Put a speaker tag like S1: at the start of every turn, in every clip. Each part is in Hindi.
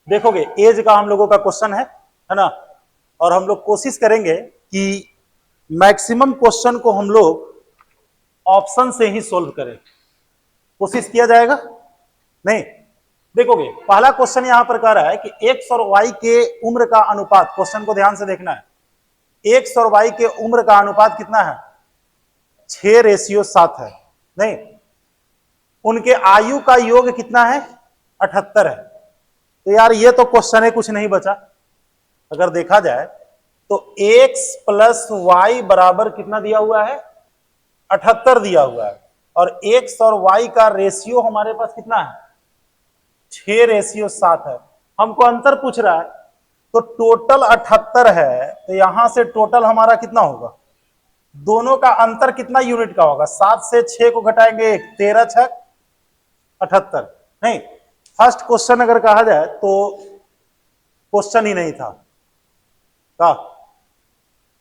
S1: देखोगे एज का हम लोगों का क्वेश्चन है ना, और हम लोग कोशिश करेंगे कि मैक्सिमम क्वेश्चन को हम लोग ऑप्शन से ही सोल्व करें। कोशिश किया जाएगा नहीं। देखोगे पहला क्वेश्चन यहां पर कह रहा है कि एक्स और वाई के उम्र का अनुपात, क्वेश्चन को ध्यान से देखना है। एक्स और वाई के उम्र का अनुपात कितना है? 6:7 है। नहीं, उनके आयु का योग कितना है? 78 है। तो यार ये तो क्वेश्चन है, कुछ नहीं बचा। अगर देखा जाए तो x प्लस वाई बराबर कितना दिया हुआ है? 78 दिया हुआ है। और x और y का रेशियो हमारे पास कितना है? 6:7 है। हमको अंतर पूछ रहा है, तो टोटल 78 है, तो यहां से टोटल हमारा कितना होगा? दोनों का अंतर कितना यूनिट का होगा? 7 से 6 को घटाएंगे 1, 13 6 78। नहीं, फर्स्ट क्वेश्चन अगर कहा जाए तो क्वेश्चन ही नहीं था का।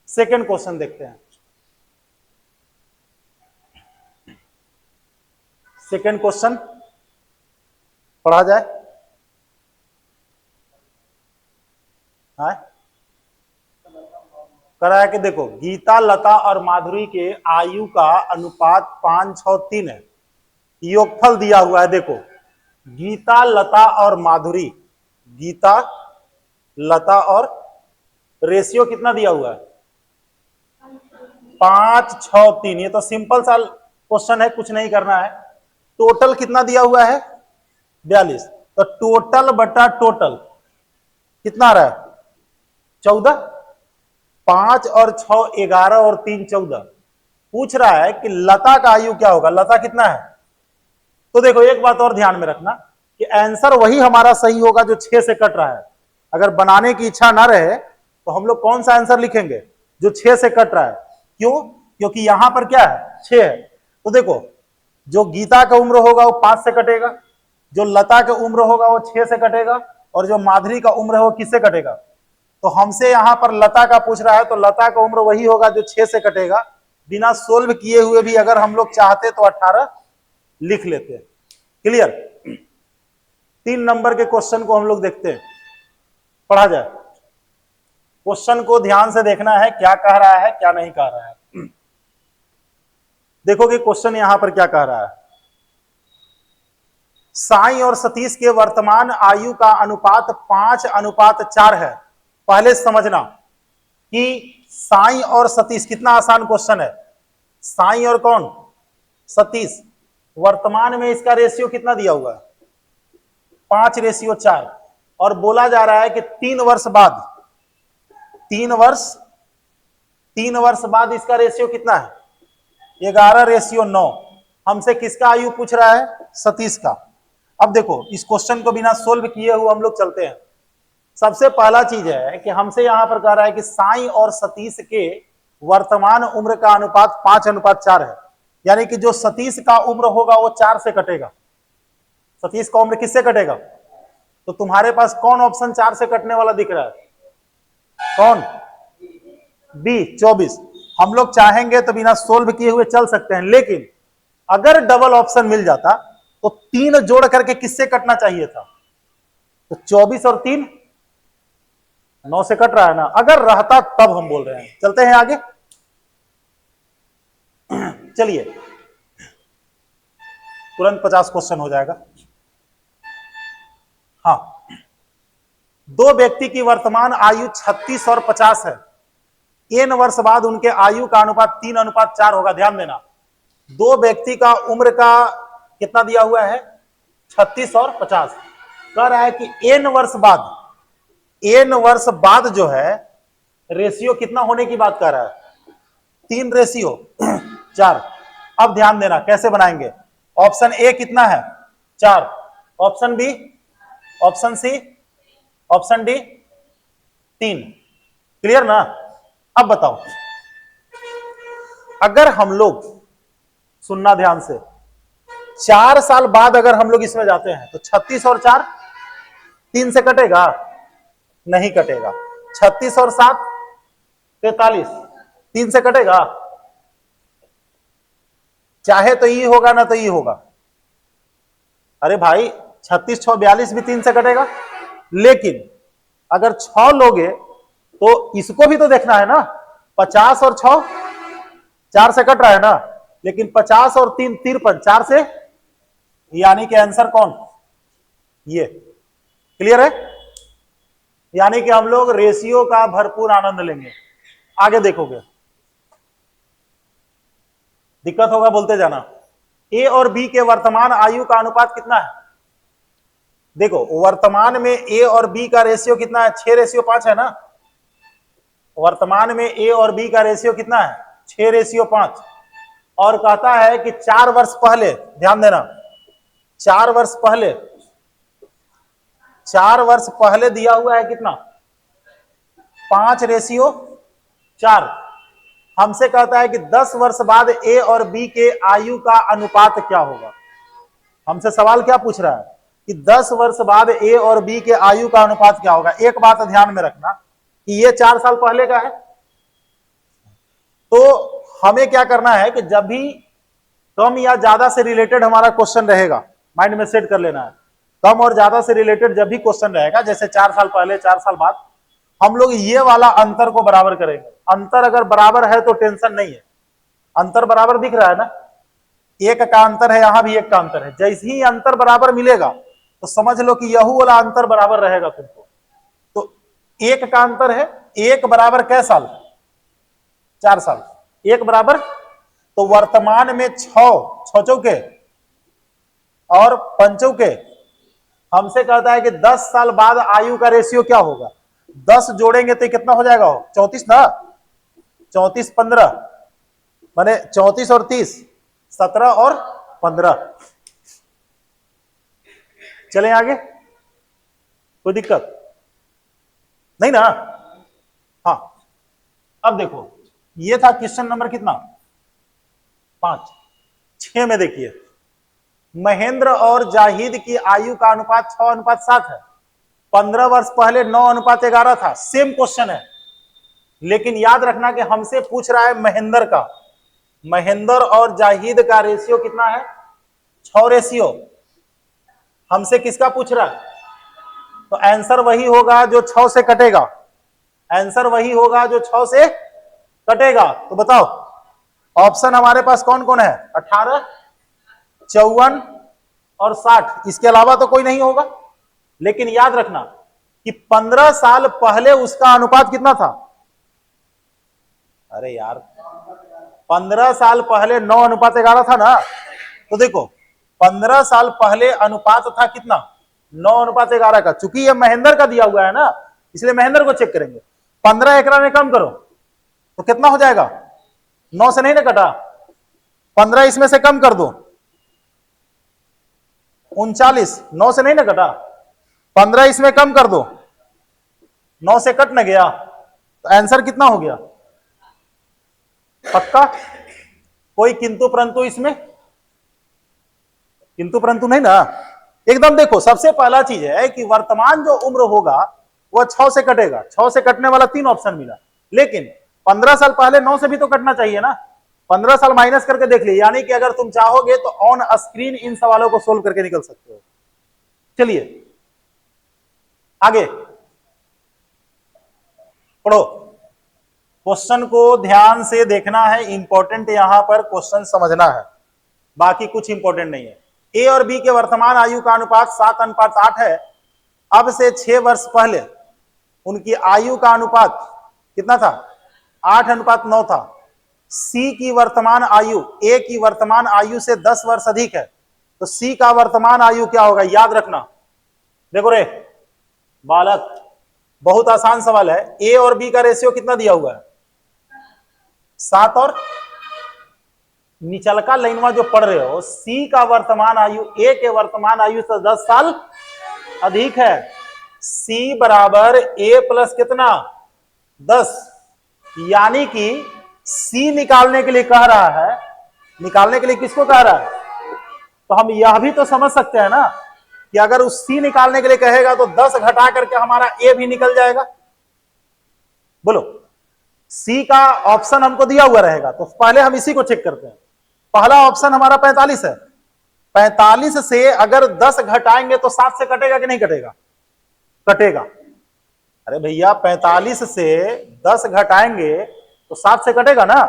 S1: सेकंड क्वेश्चन देखते हैं। सेकंड क्वेश्चन पढ़ा जाए। करा है कि देखो गीता, लता और माधुरी के आयु का अनुपात 5:6:3 है। योगफल दिया हुआ है। देखो गीता, लता और माधुरी, गीता, लता और रेशियो कितना दिया हुआ है? 5:6:3। ये तो सिंपल सा क्वेश्चन है, कुछ नहीं करना है। टोटल कितना दिया हुआ है? 42। तो टोटल बटा टोटल कितना आ रहा है? 14। 5 और 6 11 और 3 14। पूछ रहा है कि लता का आयु क्या होगा? लता कितना है? तो देखो एक बात और ध्यान में रखना कि आंसर वही हमारा सही होगा जो 6 से कट रहा है। अगर बनाने की इच्छा ना रहे तो हम लोग कौन सा आंसर लिखेंगे? जो 6 से कट रहा है। क्यों? क्योंकि यहां पर क्या है? 6 है। तो देखो जो गीता का उम्र होगा वो 5 से कटेगा, जो लता का उम्र होगा वो 6 से कटेगा, और जो माधुरी का उम्र है वो किससे कटेगा? तो हमसे यहां पर लता का पूछ रहा है, तो लता का उम्र वही होगा जो 6 से कटेगा। बिना सोल्व किए हुए भी अगर हम लोग चाहते तो 18 लिख लेते हैं। क्लियर? 3 नंबर के क्वेश्चन को हम लोग देखते हैं, पढ़ा जाए। क्वेश्चन को ध्यान से देखना है, क्या कह रहा है क्या नहीं कह रहा है। देखोगे क्वेश्चन यहां पर क्या कह रहा है। साई और सतीश के वर्तमान आयु का अनुपात 5:4 है। पहले समझना कि साई और सतीश, कितना आसान क्वेश्चन है। साई और कौन? सतीश। वर्तमान में इसका रेशियो कितना दिया हुआ है? 5:4। और बोला जा रहा है कि 3 वर्ष बाद, 3 वर्ष बाद इसका रेशियो कितना है? 11:9। हमसे किसका आयु पूछ रहा है? सतीश का। अब देखो इस क्वेश्चन को बिना सोल्व किए हुए हम लोग चलते हैं। सबसे पहला चीज है कि हमसे यहां पर कह रहा है कि साई और सतीश के वर्तमान उम्र का अनुपात 5:4 है। यानी कि जो सतीश का उम्र होगा वो 4 से कटेगा। सतीश का उम्र किससे कटेगा? तो तुम्हारे पास कौन ऑप्शन 4 से कटने वाला दिख रहा है? कौन? बी 24। हम लोग चाहेंगे तो बिना सोल्व किए हुए चल सकते हैं, लेकिन अगर डबल ऑप्शन मिल जाता तो 3 जोड़ करके किससे कटना चाहिए था? तो 24 और 3 9 से कट रहा है ना। अगर रहता तब हम बोल रहे हैं। चलते हैं आगे। चलिए तुरंत 50 क्वेश्चन हो जाएगा। हाँ, दो व्यक्ति की वर्तमान आयु 36 और 50 है। एन वर्ष बाद उनके आयु का अनुपात 3:4 होगा। ध्यान देना, दो व्यक्ति का उम्र का कितना दिया हुआ है? 36 और 50। कह रहा है कि एन वर्ष बाद जो है रेशियो कितना होने की बात कर रहा है? 3:4। अब ध्यान देना कैसे बनाएंगे। ऑप्शन ए कितना है? 4। Option B, option C, option D 3। Clear ना? अब बताओ, अगर हम लोग, सुनना ध्यान से, 4 साल बाद अगर हम लोग इसमें जाते हैं तो 36 और 4 3 से कटेगा? नहीं कटेगा। 36 और 7 43 3 से कटेगा? चाहे तो ये होगा ना तो ये होगा। अरे भाई 36 6 42 भी 3 से कटेगा। लेकिन अगर 6 लोगे तो इसको भी तो देखना है ना, 50 और 6 4 से कट रहा है ना, लेकिन 50 और 3 53 4 से, यानी कि आंसर कौन, ये। क्लियर है? यानी कि हम लोग रेशियो का भरपूर आनंद लेंगे। आगे देखोगे, दिक्कत होगा बोलते जाना। ए और बी के वर्तमान आयु का अनुपात कितना है? देखो वर्तमान में ए और बी का रेशियो कितना है, 6:5 है ना। वर्तमान में ए और बी का रेशियो कितना है, 6:5। और कहता है कि 4 वर्ष पहले, ध्यान देना, 4 वर्ष पहले, 4 वर्ष पहले दिया हुआ है कितना, 5:4। हमसे कहता है कि 10 वर्ष बाद ए और बी के आयु का अनुपात क्या होगा। हमसे सवाल क्या पूछ रहा है कि 10 वर्ष बाद ए और बी के आयु का अनुपात क्या होगा। एक बात ध्यान में रखना कि ये 4 साल पहले का है, तो हमें क्या करना है कि जब भी कम या ज्यादा से रिलेटेड हमारा क्वेश्चन रहेगा, माइंड में सेट कर लेना है, कम और ज्यादा से रिलेटेड जब भी क्वेश्चन रहेगा, जैसे 4 साल पहले 4 साल बाद, हम लोग ये वाला अंतर को बराबर करेंगे। अंतर अगर बराबर है तो टेंशन नहीं है। अंतर बराबर दिख रहा है ना, एक का अंतर है, यहां भी एक का अंतर है। जैसे ही अंतर बराबर मिलेगा तो समझ लो कि यह वाला अंतर बराबर रहेगा तुमको। तो एक का अंतर है, एक बराबर कै साल, 4 साल, एक बराबर, तो वर्तमान में 6 चौके और 5 चौके, हमसे कहता है कि 10 साल बाद आयु का रेशियो क्या होगा। 10 जोड़ेंगे तो कितना हो जाएगा, 34 ना, 34 15 माने 34 और 30 17 और 15। चलें आगे, कोई दिक्कत नहीं ना। हाँ अब देखो, ये था क्वेश्चन नंबर कितना, 5। 6 में देखिए, महेंद्र और जाहिद की आयु का अनुपात 6:7 है। 15 वर्ष पहले 9:11 था। सेम क्वेश्चन है, लेकिन याद रखना कि हमसे पूछ रहा है महेंद्र का। महेंद्र और जाहिद का रेशियो कितना है, 6 रेशियो। हमसे किसका पूछ रहा है, तो आंसर वही होगा जो 6 से कटेगा। आंसर वही होगा जो 6 से कटेगा। तो बताओ ऑप्शन हमारे पास कौन कौन है, 18 54 और 60, इसके अलावा तो कोई नहीं होगा। लेकिन याद रखना कि 15 साल पहले उसका अनुपात कितना था, अरे यार 15 साल पहले 9:11 था ना। तो देखो 15 साल पहले अनुपात था कितना, 9:11 का। चूंकि ये महेंद्र का दिया हुआ है ना, इसलिए महेंद्र को चेक करेंगे। 15 एकरा में कम करो तो कितना हो जाएगा, 9 से नहीं ना कटा, 15 इसमें से कम कर दो, 39, 9 से नहीं ना कटा, 15 इसमें कम कर दो, 9 से कट न गया, तो आंसर कितना हो गया, पक्का। कोई किंतु परंतु इसमें, किंतु परंतु नहीं ना, एकदम। देखो सबसे पहला चीज है कि वर्तमान जो उम्र होगा वह 6 से कटेगा। 6 से कटने वाला 3 ऑप्शन मिला, लेकिन 15 साल पहले 9 से भी तो कटना चाहिए ना। 15 साल माइनस करके देख ली, यानी कि अगर तुम चाहोगे तो ऑन स्क्रीन इन सवालों को सोल्व करके निकल सकते हो। चलिए आगे पढ़ो, क्वेश्चन को ध्यान से देखना है, इंपॉर्टेंट यहां पर क्वेश्चन समझना है, बाकी कुछ इंपॉर्टेंट नहीं है। ए और बी के वर्तमान आयु का अनुपात 7:8 है। अब से 6 वर्ष पहले उनकी आयु का अनुपात कितना था, 8:9 था। सी की वर्तमान आयु ए की वर्तमान आयु से 10 वर्ष अधिक है, तो सी का वर्तमान आयु क्या होगा, याद रखना। देखो रे बालक, बहुत आसान सवाल है। ए और बी का रेशियो कितना दिया हुआ है, 7, और निचलका लाइनवा जो पढ़ रहे हो, सी का वर्तमान आयु ए के वर्तमान आयु से 10 साल अधिक है। सी बराबर ए प्लस कितना, 10, यानी कि सी निकालने के लिए कह रहा है, निकालने के लिए किसको कह रहा है, तो हम यह भी तो समझ सकते हैं ना कि अगर उस सी निकालने के लिए कहेगा तो 10 घटा करके हमारा ए भी निकल जाएगा। बोलो, सी का ऑप्शन हमको दिया हुआ रहेगा, तो पहले हम इसी को चेक करते हैं। पहला ऑप्शन हमारा 45 है, 45 से अगर 10 घटाएंगे तो 7 से कटेगा कि नहीं कटेगा? कटेगा। अरे भैया 45 से 10 घटाएंगे तो 7 से कटेगा ना।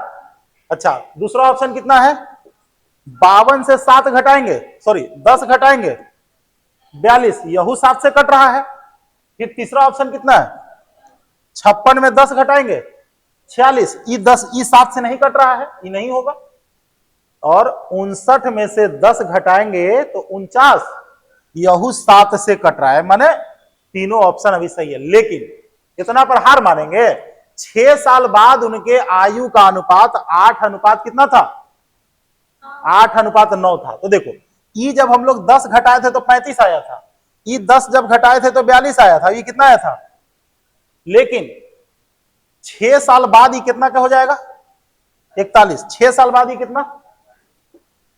S1: अच्छा, दूसरा ऑप्शन कितना है? 52 से 7 घटाएंगे, सॉरी 10 घटाएंगे 42, यहू 7 से कट रहा है। फिर तीसरा ऑप्शन कितना है? 56 में 10 घटाएंगे 46, ये 10, ये 7 से नहीं कट रहा है, ये नहीं होगा। और 59 में से 10 घटाएंगे तो 49, यहू 7 से कट रहा है। माने तीनों ऑप्शन अभी सही है। लेकिन इतना पर हार मानेंगे, 6 साल बाद उनके आयु का अनुपात 8 अनुपात कितना था? 8:9 था। तो देखो, ई जब हम लोग 10 घटाए थे तो 35 आया था, ई 10 जब घटाए थे तो 42 आया था, ये कितना आया था? लेकिन 6 साल बाद ये कितना का हो जाएगा? 41। 6 साल बाद ये कितना?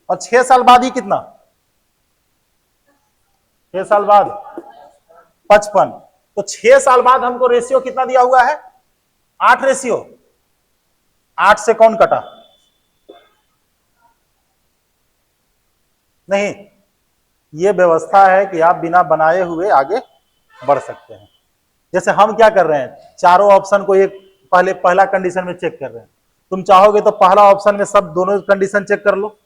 S1: और 6 साल बाद ही कितना? 6 साल बाद 55। तो 6 साल बाद हमको रेशियो कितना दिया हुआ है? 8 रेशियो। 8 से कौन कटा? नहीं, ये व्यवस्था है कि आप बिना बनाए हुए आगे बढ़ सकते हैं। जैसे हम क्या कर रहे हैं, चारों ऑप्शन को एक पहला कंडीशन में चेक कर रहे हैं। तुम चाहोगे तो पहला ऑप्शन में सब दोनों कंडीशन चेक कर लो,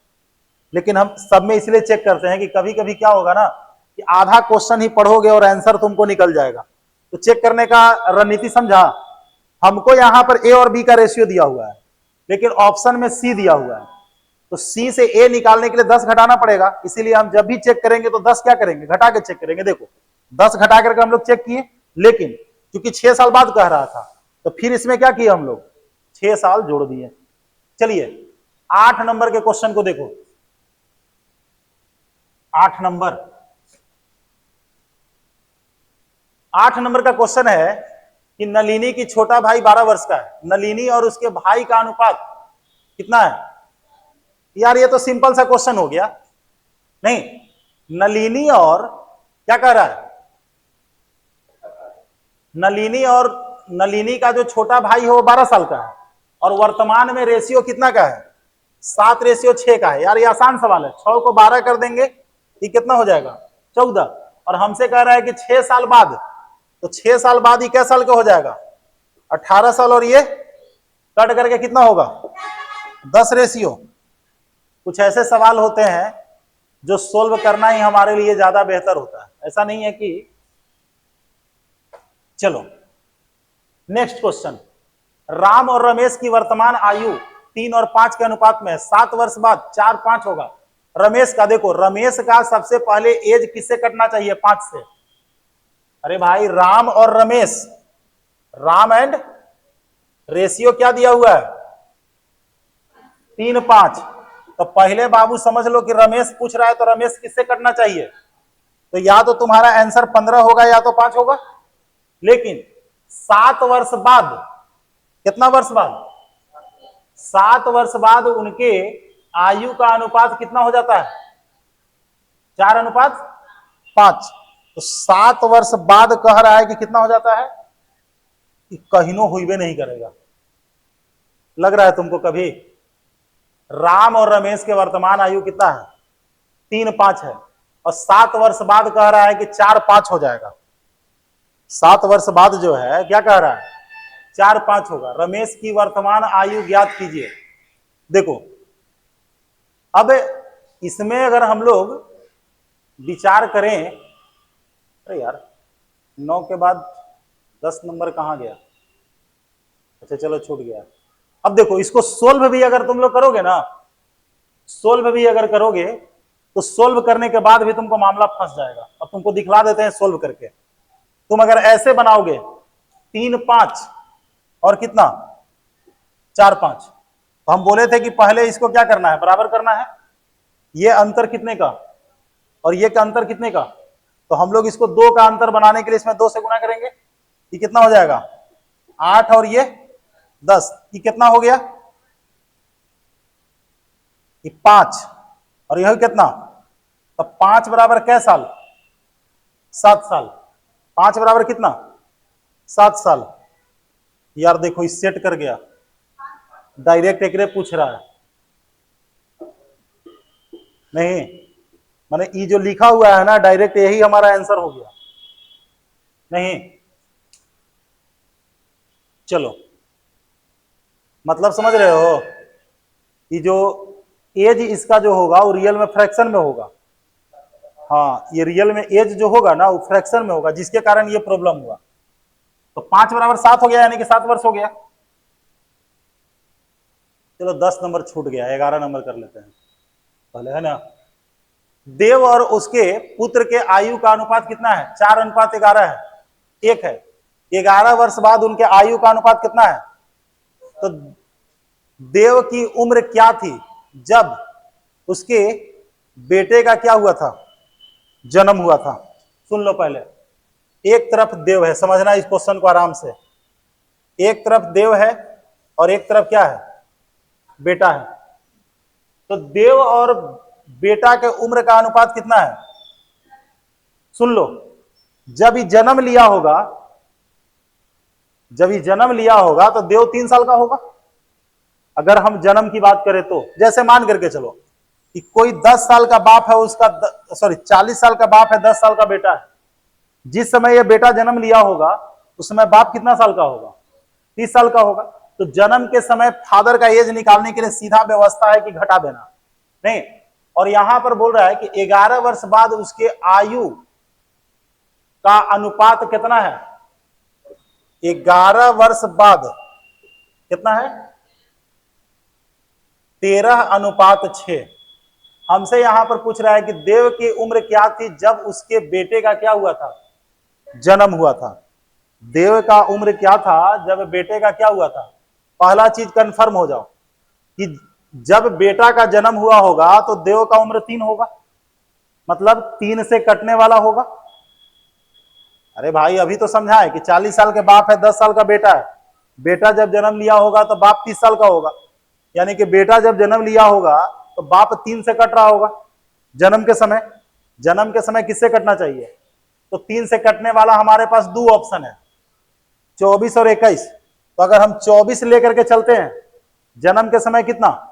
S1: लेकिन हम सब में इसलिए चेक करते हैं कि कभी कभी क्या होगा ना कि आधा क्वेश्चन ही पढ़ोगे और आंसर तुमको निकल जाएगा। तो चेक करने का रणनीति समझा? हमको यहां पर ए और बी का रेशियो दिया हुआ है, लेकिन ऑप्शन में सी दिया हुआ है, तो सी से ए निकालने के लिए 10 घटाना पड़ेगा। इसीलिए हम जब भी चेक करेंगे तो 10 क्या करेंगे? घटा के चेक करेंगे। देखो 10 घटा करके हम लोग चेक किए, लेकिन क्योंकि 6 साल बाद कह रहा था तो फिर इसमें क्या किया हम लोग? 6 साल जोड़ दिए। चलिए 8 नंबर के क्वेश्चन को देखो। 8 नंबर का क्वेश्चन है कि नलिनी की छोटा भाई 12 वर्ष का है, नलिनी और उसके भाई का अनुपात कितना है? यार ये तो सिंपल सा क्वेश्चन हो गया। नहीं, नलिनी और क्या कह रहा है? नलिनी का जो छोटा भाई है वो 12 साल का है, और वर्तमान में रेशियो कितना का है? 7:6 का है। यार ये आसान सवाल है, 6 को 12 कर देंगे, ये कितना हो जाएगा? 14। और हमसे कह रहा है कि 6 साल बाद, तो 6 साल बाद ये क्या साल का हो जाएगा? 18 साल। और ये कट करके कितना होगा? 10:। कुछ ऐसे सवाल होते हैं जो सोल्व करना ही हमारे लिए ज्यादा बेहतर होता है, ऐसा नहीं है कि। चलो नेक्स्ट क्वेश्चन, राम और रमेश की वर्तमान आयु 3 और 5 के अनुपात में है। 7 वर्ष बाद 4-5 होगा। रमेश का देखो, रमेश का सबसे पहले एज किससे कटना चाहिए? 5 से। अरे भाई राम और रमेश, राम एंड रेशियो क्या दिया हुआ है? 3-5। तो पहले बाबू समझ लो कि रमेश पूछ रहा है तो रमेश किससे कटना चाहिए? तो या तो तुम्हारा आंसर 15 होगा या तो 5 होगा। लेकिन 7 वर्ष बाद, कितना वर्ष बाद? 7 वर्ष बाद उनके आयु का अनुपात कितना हो जाता है? 4:5। तो 7 वर्ष बाद कह रहा है कि कितना हो जाता है? कि कहीं हुई नहीं करेगा। लग रहा है तुमको कभी? राम और रमेश के वर्तमान आयु कितना है? 3-5 है, और 7 वर्ष बाद कह रहा है कि 4-5 हो जाएगा। 7 वर्ष बाद जो है क्या कह रहा है? 4-5 होगा। रमेश की वर्तमान आयु ज्ञात कीजिए। देखो अब इसमें अगर हम लोग विचार करें, अरे यार 9 के बाद 10 नंबर कहां गया? अच्छा चलो छूट गया। अब देखो इसको सोल्व भी अगर तुम लोग करोगे ना, सोल्व भी अगर करोगे तो सोल्व करने के बाद भी तुमको मामला फंस जाएगा। अब तुमको दिखला देते हैं सोल्व करके। तुम अगर ऐसे बनाओगे 3-5 और कितना 4-5, तो हम बोले थे कि पहले इसको क्या करना है? बराबर करना है। ये अंतर कितने का और ये का अंतर कितने का? तो हम लोग इसको 2 का अंतर बनाने के लिए इसमें 2 से गुना करेंगे। ये कितना हो जाएगा? 8 और ये 10, ये कितना हो गया? ये 5 और यह कितना? तो 5 बराबर कै साल? 7 साल। 5 बराबर कितना? 7 साल। यार देखो इस सेट कर गया, डायरेक्ट एक पूछ रहा है। नहीं माने ये जो लिखा हुआ है ना डायरेक्ट यही हमारा आंसर हो गया। नहीं, चलो मतलब समझ रहे हो, ये जो एज इसका जो होगा वो रियल में फ्रैक्शन में होगा। हाँ, ये रियल में एज जो होगा ना वो फ्रैक्शन में होगा, जिसके कारण ये प्रॉब्लम हुआ। तो 5 बराबर 7 हो गया, यानी कि 7 वर्ष हो गया। चलो 10 नंबर छूट गया, 11 नंबर कर लेते हैं पहले, है ना। देव और उसके पुत्र के आयु का अनुपात कितना है? 4:11 है, 1 है। 11 वर्ष बाद उनके आयु का अनुपात कितना है? तो देव की उम्र क्या थी जब उसके बेटे का क्या हुआ था? जन्म हुआ था। सुन लो पहले, एक तरफ देव है, समझना इस क्वेश्चन को आराम से। एक तरफ देव है और एक तरफ क्या है? बेटा है। तो देव और बेटा के उम्र का अनुपात कितना है? सुन लो, जब ये जन्म लिया होगा, जब ये जन्म लिया होगा तो देव 3 साल का होगा। अगर हम जन्म की बात करें तो जैसे मान करके चलो कि कोई 10 साल का बाप है, उसका 40 साल का बाप है, 10 साल का बेटा है। जिस समय ये बेटा जन्म लिया होगा उस समय बाप कितना साल का होगा? 30 साल का होगा। तो जन्म के समय फादर का एज निकालने के लिए सीधा व्यवस्था है कि घटा देना, नहीं। और यहां पर बोल रहा है कि 11 वर्ष बाद उसके आयु का अनुपात कितना है? 11 वर्ष बाद कितना है? 13:6। हमसे यहां पर पूछ रहा है कि देव की उम्र क्या थी जब उसके बेटे का क्या हुआ था? जन्म हुआ था। देव का उम्र क्या था जब बेटे का क्या हुआ था? पहला चीज कंफर्म हो जाओ कि जब बेटा का जन्म हुआ होगा तो देव का उम्र 3 होगा, मतलब 3 से कटने वाला होगा। अरे भाई अभी तो समझा है कि 40 साल के बाप है, 10 साल का बेटा है। बेटा जब जन्म लिया होगा तो बाप 30 साल का होगा, यानी कि बेटा जब जन्म लिया होगा तो बाप 3 से कट रहा होगा जन्म के समय। जन्म के समय किससे कटना चाहिए? तो 3 से कटने वाला हमारे पास 2 ऑप्शन है, 24 और 21। तो अगर हम 24 लेकर के चलते हैं, जन्म के समय कितना?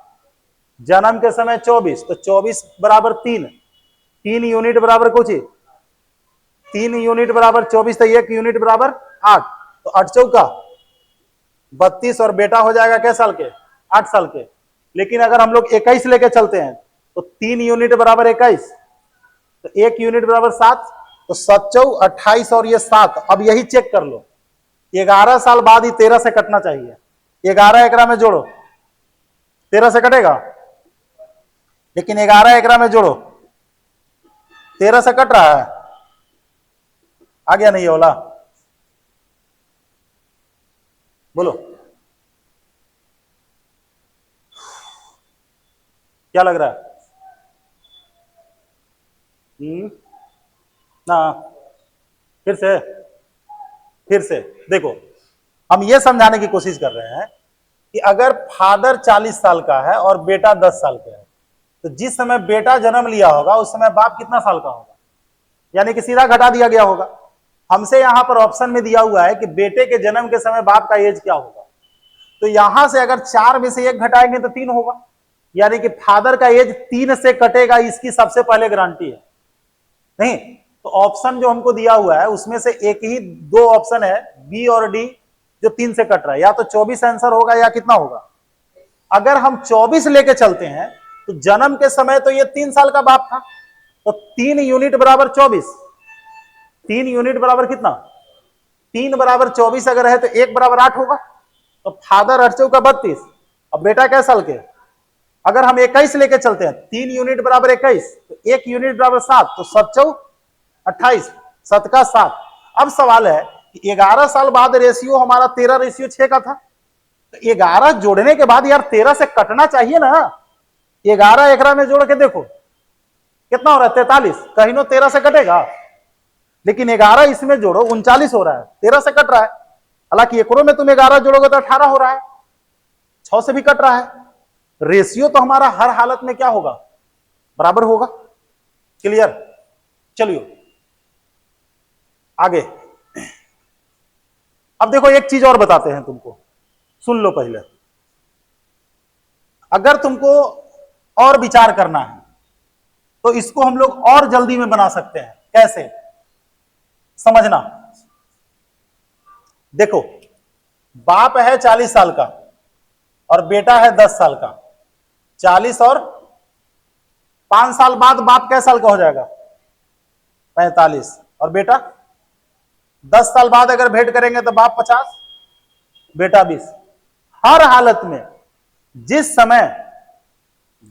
S1: जन्म के समय 24, तो 24 बराबर 3 यूनिट बराबर कुछ 3 यूनिट बराबर 24, तो 1 यूनिट बराबर 8। तो 8 चौका 32 और बेटा हो जाएगा कै साल के? 8 साल के। लेकिन अगर हम लोग 21 लेके चलते हैं तो 3 यूनिट बराबर 21, तो 1 यूनिट बराबर 7, तो 7 चौक 28 और ये 7। अब यही चेक कर लो, 11 साल बाद ही 13 से कटना चाहिए। 11 एकरा में जोड़ो, 13 से कटेगा, लेकिन 11 एकरा में जोड़ो, 13 से कट रहा है। आ गया नहीं ओला? बोलो क्या लग रहा है? ना फिर से देखो, हम ये समझाने की कोशिश कर रहे हैं कि अगर फादर 40 साल का है और बेटा 10 साल का है, तो जिस समय बेटा जन्म लिया होगा उस समय बाप कितना साल का होगा? यानी कि सीधा घटा दिया गया होगा। हमसे यहां पर ऑप्शन में दिया हुआ है कि बेटे के जन्म के समय बाप का एज क्या होगा। तो यहां से अगर 4 में से 1 घटाएंगे तो 3 होगा, यानी कि फादर का एज 3 से कटेगा, इसकी सबसे पहले गारंटी है। नहीं तो ऑप्शन जो हमको दिया हुआ है उसमें से एक ही 2 ऑप्शन है, बी और डी, जो 3 से कट रहा है। या तो 24 आंसर होगा या कितना होगा? अगर हम 24 लेके चलते हैं तो जन्म के समय तो ये 3 साल का बाप था, तो 3 यूनिट बराबर 24। 3 यूनिट बराबर कितना? 3 बराबर 24 अगर है तो 1 बराबर 8 होगा। तो फादर 8 चौका 32, अब बेटा कै साल के? अगर हम 21 लेके चलते हैं, 3 यूनिट बराबर 21, तो 1 यूनिट बराबर 7, तो 7 चौक 28, 7 का 7। अब सवाल है कि 11 साल बाद रेशियो हमारा 13:6 का था, तो 11 जोड़ने के बाद यार 13 से कटना चाहिए ना। 11 एकरा में जोड़ के देखो कितना हो रहा है? 43। कहीं नो 13 से कटेगा, लेकिन 11 इसमें जोड़ो 39 हो रहा है, 13 से कट रहा है। हालांकि एकरों में तुम 11 जोड़ोगे तो 18 हो रहा है, 6 से भी कट रहा है। रेशियो तो हमारा हर हालत में क्या होगा? बराबर होगा। क्लियर? चलिए आगे। अब देखो एक चीज और बताते हैं तुमको, सुन लो पहले। अगर तुमको और विचार करना है तो इसको हम लोग और जल्दी में बना सकते हैं। कैसे, समझना। देखो, बाप है 40 साल का और बेटा है 10 साल का। 40 और 5 साल बाद बाप कै साल का हो जाएगा? 45। और बेटा 10 साल बाद अगर भेंट करेंगे तो बाप 50, बेटा 20। हर हालत में जिस समय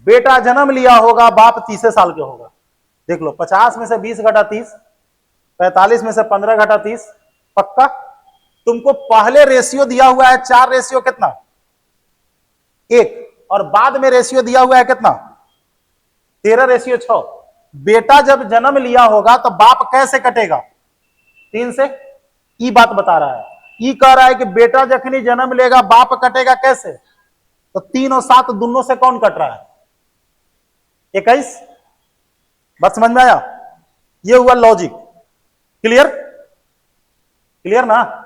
S1: बेटा जन्म लिया होगा बाप 30 साल के होगा। देख लो, 50 में से 20 घटा 30, 45 में से 15 घटा 30, पक्का। तुमको पहले रेशियो दिया हुआ है 4 रेशियो कितना? 1, और बाद में रेशियो दिया हुआ है कितना? 13 रेशियो 6। बेटा जब जन्म लिया होगा तो बाप कैसे कटेगा? 3 से। ई बात बता रहा है, ई कह रहा है कि बेटा जखनी जन्म लेगा बाप कटेगा कैसे? तो 3 और 7 दोनों से कौन कट रहा है? 21। बात समझ में आया? ये हुआ लॉजिक। क्लियर? क्लियर ना?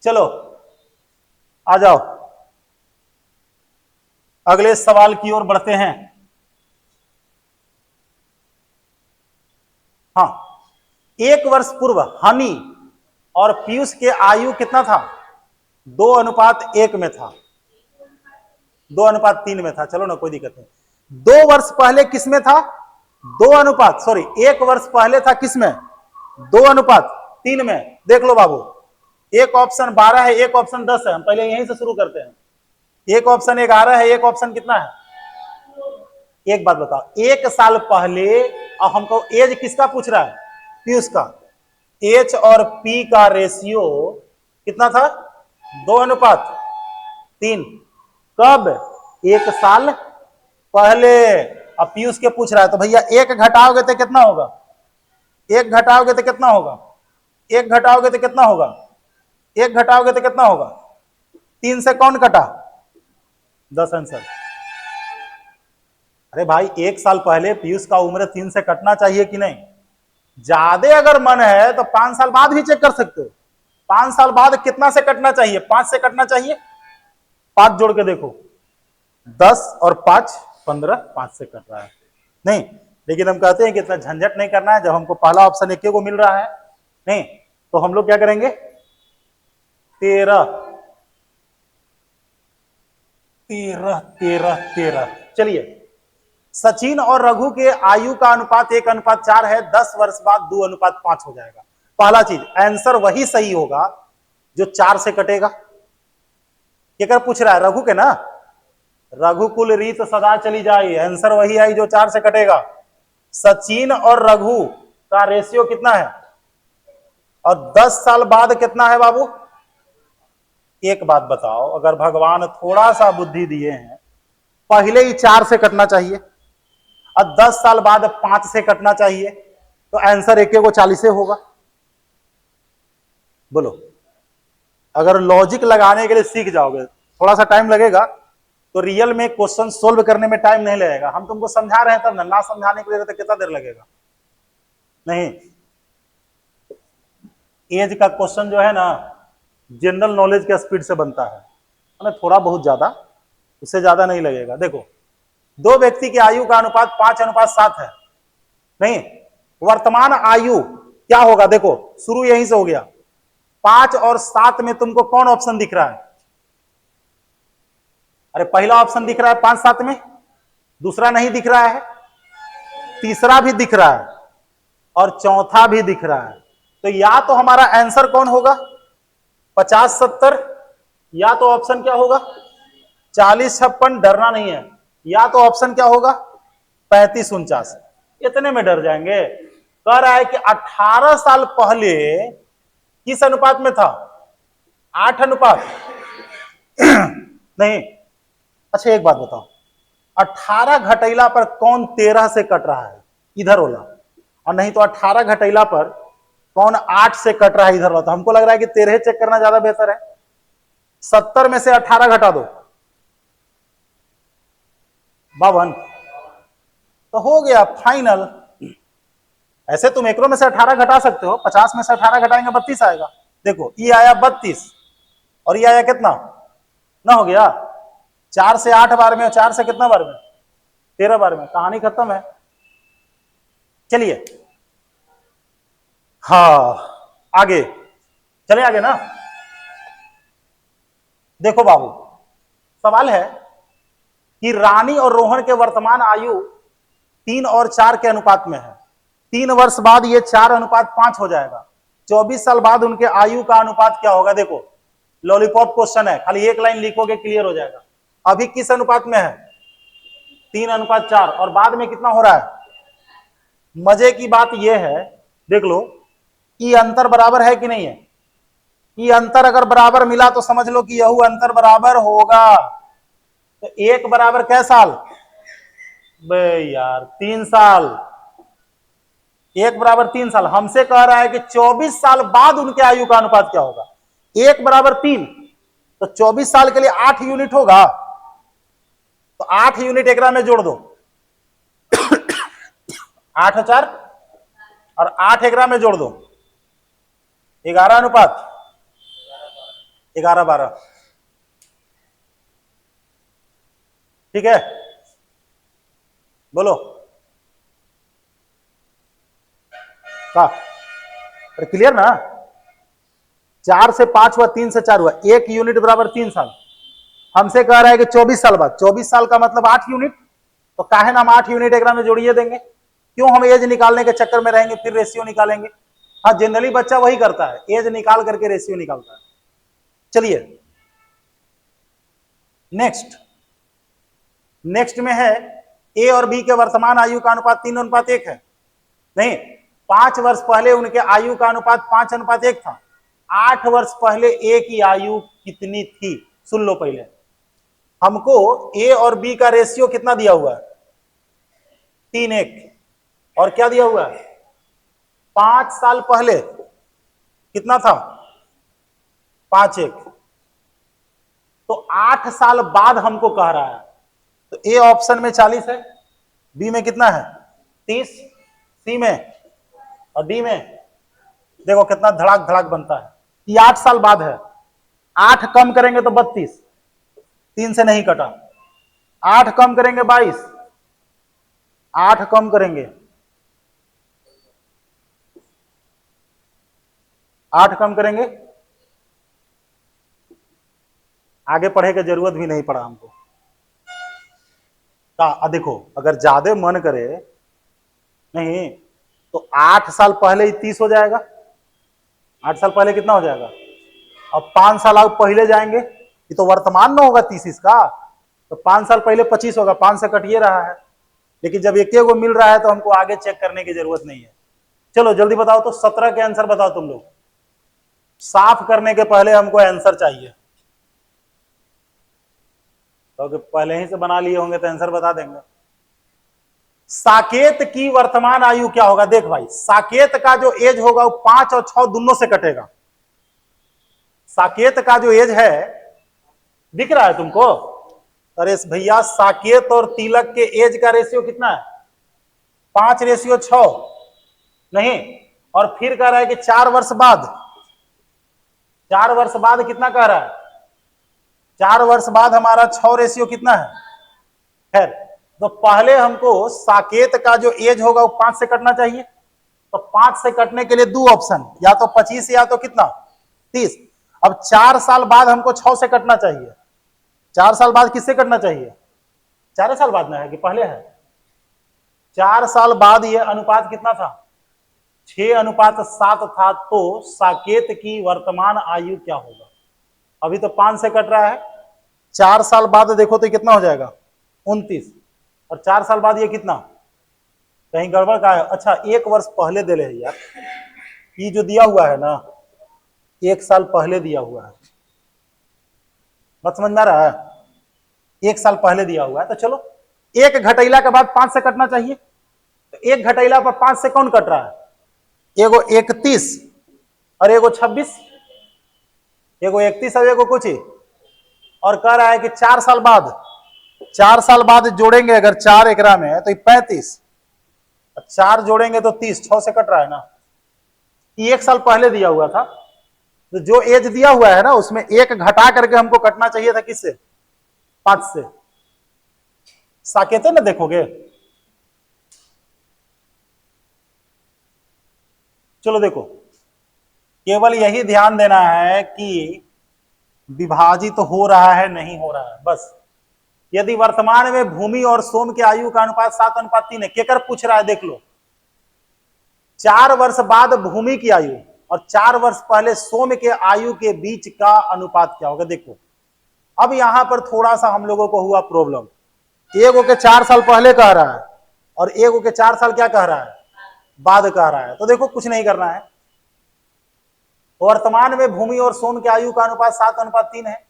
S1: चलो आ जाओ, अगले सवाल की ओर बढ़ते हैं। हाँ, 1 वर्ष पूर्व हनी और पीयूष के आयु कितना था? 2:1 में था, 2:3 में था। चलो ना, कोई दिक्कत नहीं। 2 वर्ष पहले किस में था? 1 वर्ष पहले था किस में? 2:3 में। देख लो बाबू, एक ऑप्शन 12 है, एक ऑप्शन 10 है। हम पहले यहीं से शुरू करते हैं। एक ऑप्शन 11 है, एक ऑप्शन कितना है? एक बात बताओ, 1 साल पहले, और हमको एज किसका पूछ रहा है? पीयूष का। एच और पी का रेशियो कितना था? 2:3। कब? 1 साल पहले। अब पीयूष के पूछ रहा है तो भैया 1 घटाओगे तो कितना होगा? 1 घटाओगे तो कितना होगा? 1 घटाओगे तो कितना होगा? 1 घटाओगे तो कितना होगा? 3 से कौन कटा? 10 आंसर। अरे भाई, 1 साल पहले पीयूष का उम्र 3 से कटना चाहिए कि नहीं? ज्यादा अगर मन है तो 5 साल बाद भी चेक कर सकते हो। 5 साल बाद कितना से कटना चाहिए? 5 से कटना चाहिए। 5 जोड़ के देखो, 10 और 5 15, 5 से कट रहा है नहीं। लेकिन हम कहते हैं कि इतना झंझट नहीं करना है। जब हमको पहला ऑप्शन 1 को मिल रहा है नहीं, तो हम लोग क्या करेंगे? 13 13 13 13। चलिए, सचिन और रघु के आयु का अनुपात 1:4 है। 10 वर्ष बाद 2:5 हो जाएगा। पहला चीज, आंसर वही सही होगा जो 4 से कटेगा। क्या पूछ रहा है? रघु के ना। रघुकुल रीत सदा चली जाए, आंसर वही है जो 4 से कटेगा। सचिन और रघु का रेशियो कितना है? और 10 साल बाद कितना है बाबू? एक बात बताओ, अगर भगवान थोड़ा सा बुद्धि दिए हैं, पहले ही 4 से कटना चाहिए और 10 साल बाद 5 से कटना चाहिए, तो आंसर 1 को 40 होगा। बोलो, अगर लॉजिक लगाने के लिए सीख जाओगे, थोड़ा सा टाइम लगेगा, तो रियल में क्वेश्चन सोल्व करने में टाइम नहीं लगेगा। हम तुमको समझा रहे हैं तब ना समझाने के लिए तो कितना देर लगेगा? नहीं, एज का क्वेश्चन जो है ना, जनरल नॉलेज के स्पीड से बनता है, थोड़ा बहुत ज्यादा, उससे ज्यादा नहीं लगेगा। देखो, 2 व्यक्ति की आयु का अनुपात 5:7 है नहीं। वर्तमान आयु क्या होगा? देखो, शुरू यहीं से हो गया। 5 और 7 में तुमको कौन ऑप्शन दिख रहा है? अरे पहला ऑप्शन दिख रहा है 5-7 में, दूसरा नहीं दिख रहा है, तीसरा भी दिख रहा है और चौथा भी दिख रहा है। तो या तो हमारा आंसर कौन होगा? 50-70, या तो ऑप्शन क्या होगा? 40-56। डरना नहीं है। या तो ऑप्शन क्या होगा? 35-49। इतने में डर जाएंगे? कह रहा है कि 18 साल पहले किस अनुपात में था? 8 अनुपात नहीं। अच्छा एक बात बताओ, 18 घटैला पर कौन 13 से कट रहा है? इधर वाला। और नहीं तो 18 घटैला पर कौन 8 से कट रहा है? इधर वाला। तो हमको लग रहा है कि 13 चेक करना ज्यादा बेहतर है। 70 में से 18 घटा दो, 52, तो हो गया फाइनल। ऐसे तुम एकड़ों में से 18 घटा सकते हो। 50 में से 18 घटाएंगे 32 आएगा। देखो, ये आया 32 और ये आया कितना? ना हो गया 4 से 8 बार में, और 4 से कितना बार में? 13 बार में कहानी खत्म है। चलिए हाँ आगे चले, आगे ना। देखो बाबू, सवाल है कि रानी और रोहन के वर्तमान आयु 3 और 4 के अनुपात में है। 3 वर्ष बाद ये 4:5 हो जाएगा। 24 साल बाद उनके आयु का अनुपात क्या होगा? देखो लॉलीपॉप क्वेश्चन है, खाली एक लाइन लिखोगे क्लियर हो जाएगा। अभी किस अनुपात में है? 3:4। और बाद में कितना हो रहा है? मजे की बात यह है, देख लो कि अंतर बराबर है कि नहीं है। कि अंतर अगर बराबर मिला तो समझ लो कि यह अंतर बराबर होगा। तो 1 बराबर कै साल? बे यार 3 साल। 1 बराबर 3 साल। हमसे कह रहा है कि 24 साल बाद उनके आयु का अनुपात क्या होगा। 1 बराबर 3, तो 24 साल के लिए 8 यूनिट होगा। तो 8 यूनिट एकरा में जोड़ दो। 8 और 4 और 8 एकरा में जोड़ दो, 11:11। 11:12। ठीक है, बोलो का क्लियर ना? 4 से 5 हुआ, 3 से 4 हुआ, 1 यूनिट बराबर 3 साल। हमसे कह रहा है कि 24 साल बाद, 24 साल का मतलब 8 यूनिट। तो काहे ना हम 8 यूनिट एकरा में जोड़िए देंगे। क्यों हम एज निकालने के चक्कर में रहेंगे, फिर रेशियो निकालेंगे। हाँ जनरली बच्चा वही करता है, एज निकाल करके रेशियो निकालता है। चलिए नेक्स्ट में है ए और बी के वर्तमान आयु का अनुपात 3:1 है। नहीं, 5 वर्ष पहले उनके आयु का अनुपात 5:1 था। 8 वर्ष पहले ए की आयु कितनी थी? सुन लो पहले, हमको ए और बी का रेशियो कितना दिया हुआ है? 3:1। और क्या दिया हुआ है? 5 साल पहले कितना था? 5:1। तो 8 साल बाद हमको कह रहा है। तो ए ऑप्शन में 40 है, बी में कितना है? 30, सी में और डी में देखो कितना धड़ाक धड़ाक बनता है। ये 8 साल बाद है। 8 कम करेंगे तो 32, 3 से नहीं कटा। 8 कम करेंगे 22, 8 कम करेंगे 8 कम करेंगे, आगे पढ़े की जरूरत भी नहीं पड़ा हमको। देखो अगर ज्यादा मन करे नहीं तो 8 साल पहले ही 30 हो जाएगा। 8 साल पहले कितना हो जाएगा? अब 5 साल आप पहले जाएंगे, ये तो वर्तमान में होगा 30 इसका, तो 5 साल पहले 25 होगा। 5 से कटिए रहा है, लेकिन जब एक को मिल रहा है तो हमको आगे चेक करने की जरूरत नहीं है। चलो जल्दी बताओ तो 17 के आंसर बताओ तुम लोग। साफ करने के पहले हमको आंसर चाहिए, तो पहले ही से बना लिए होंगे तो आंसर बता देंगे। साकेत की वर्तमान आयु क्या होगा? देख भाई, साकेत का जो एज होगा वो 5 और 6 दोनों से कटेगा। साकेत का जो एज है दिख रहा है तुमको? अरे भैया साकेत और तिलक के एज का रेशियो कितना है? 5:6 नहीं। और फिर कह रहा है कि 4 वर्ष बाद, 4 वर्ष बाद कितना कह रहा है? 4 वर्ष बाद हमारा 6 कितना है? खैर, तो पहले हमको साकेत का जो एज होगा वो 5 से कटना चाहिए। तो 5 से कटने के लिए 2 ऑप्शन, या तो 25 या तो कितना 30। अब 4 साल बाद हमको 6 से कटना चाहिए। 4 साल बाद किससे कटना चाहिए? 4 साल बाद में है कि पहले है? 4 साल बाद ये अनुपात कितना था? 6:7 था। तो साकेत की वर्तमान आयु क्या होगा? अभी तो 5 से कट रहा है, 4 साल बाद देखो तो कितना हो जाएगा? 29। और 4 साल बाद ये कितना? कहीं गड़बड़ का है? अच्छा 1 वर्ष पहले दे रहे यार, ये जो दिया हुआ है ना 1 साल पहले दिया हुआ है, बात समझ में आ रहा है? 1 साल पहले दिया हुआ है। तो चलो 1 घटैला के बाद 5 से कटना चाहिए। तो 1 घटैला पर 5 से कौन कट रहा है? एगो 31 और एगो 26, एगो 31 और एगो कुछ ही। और कह रहा है कि 4 साल बाद, 4 साल बाद जोड़ेंगे अगर 4 एकरा में है तो 35, 4 जोड़ेंगे तो 30, 6 से कट रहा है ना। 1 साल पहले दिया हुआ था, तो जो एज दिया हुआ है ना उसमें 1 घटा करके हमको कटना चाहिए था किससे? 5 से। साकेते ना देखोगे। चलो देखो, केवल यही ध्यान देना है कि विभाजित तो हो रहा है नहीं हो रहा है बस। यदि वर्तमान में भूमि और सोम के आयु का अनुपात 7:3 है, केकर पूछ रहा है देख लो। 4 वर्ष बाद भूमि की आयु और 4 वर्ष पहले सोम के आयु के बीच का अनुपात क्या होगा देखो। अब यहां पर थोड़ा सा हम लोगों को हुआ प्रॉब्लम। एक के 4 साल पहले कह रहा है और एक के 4 साल क्या कह रहा है, बाद कह रहा है। तो देखो कुछ नहीं करना है। वर्तमान में भूमि और सोम के आयु का अनुपात 7:3 है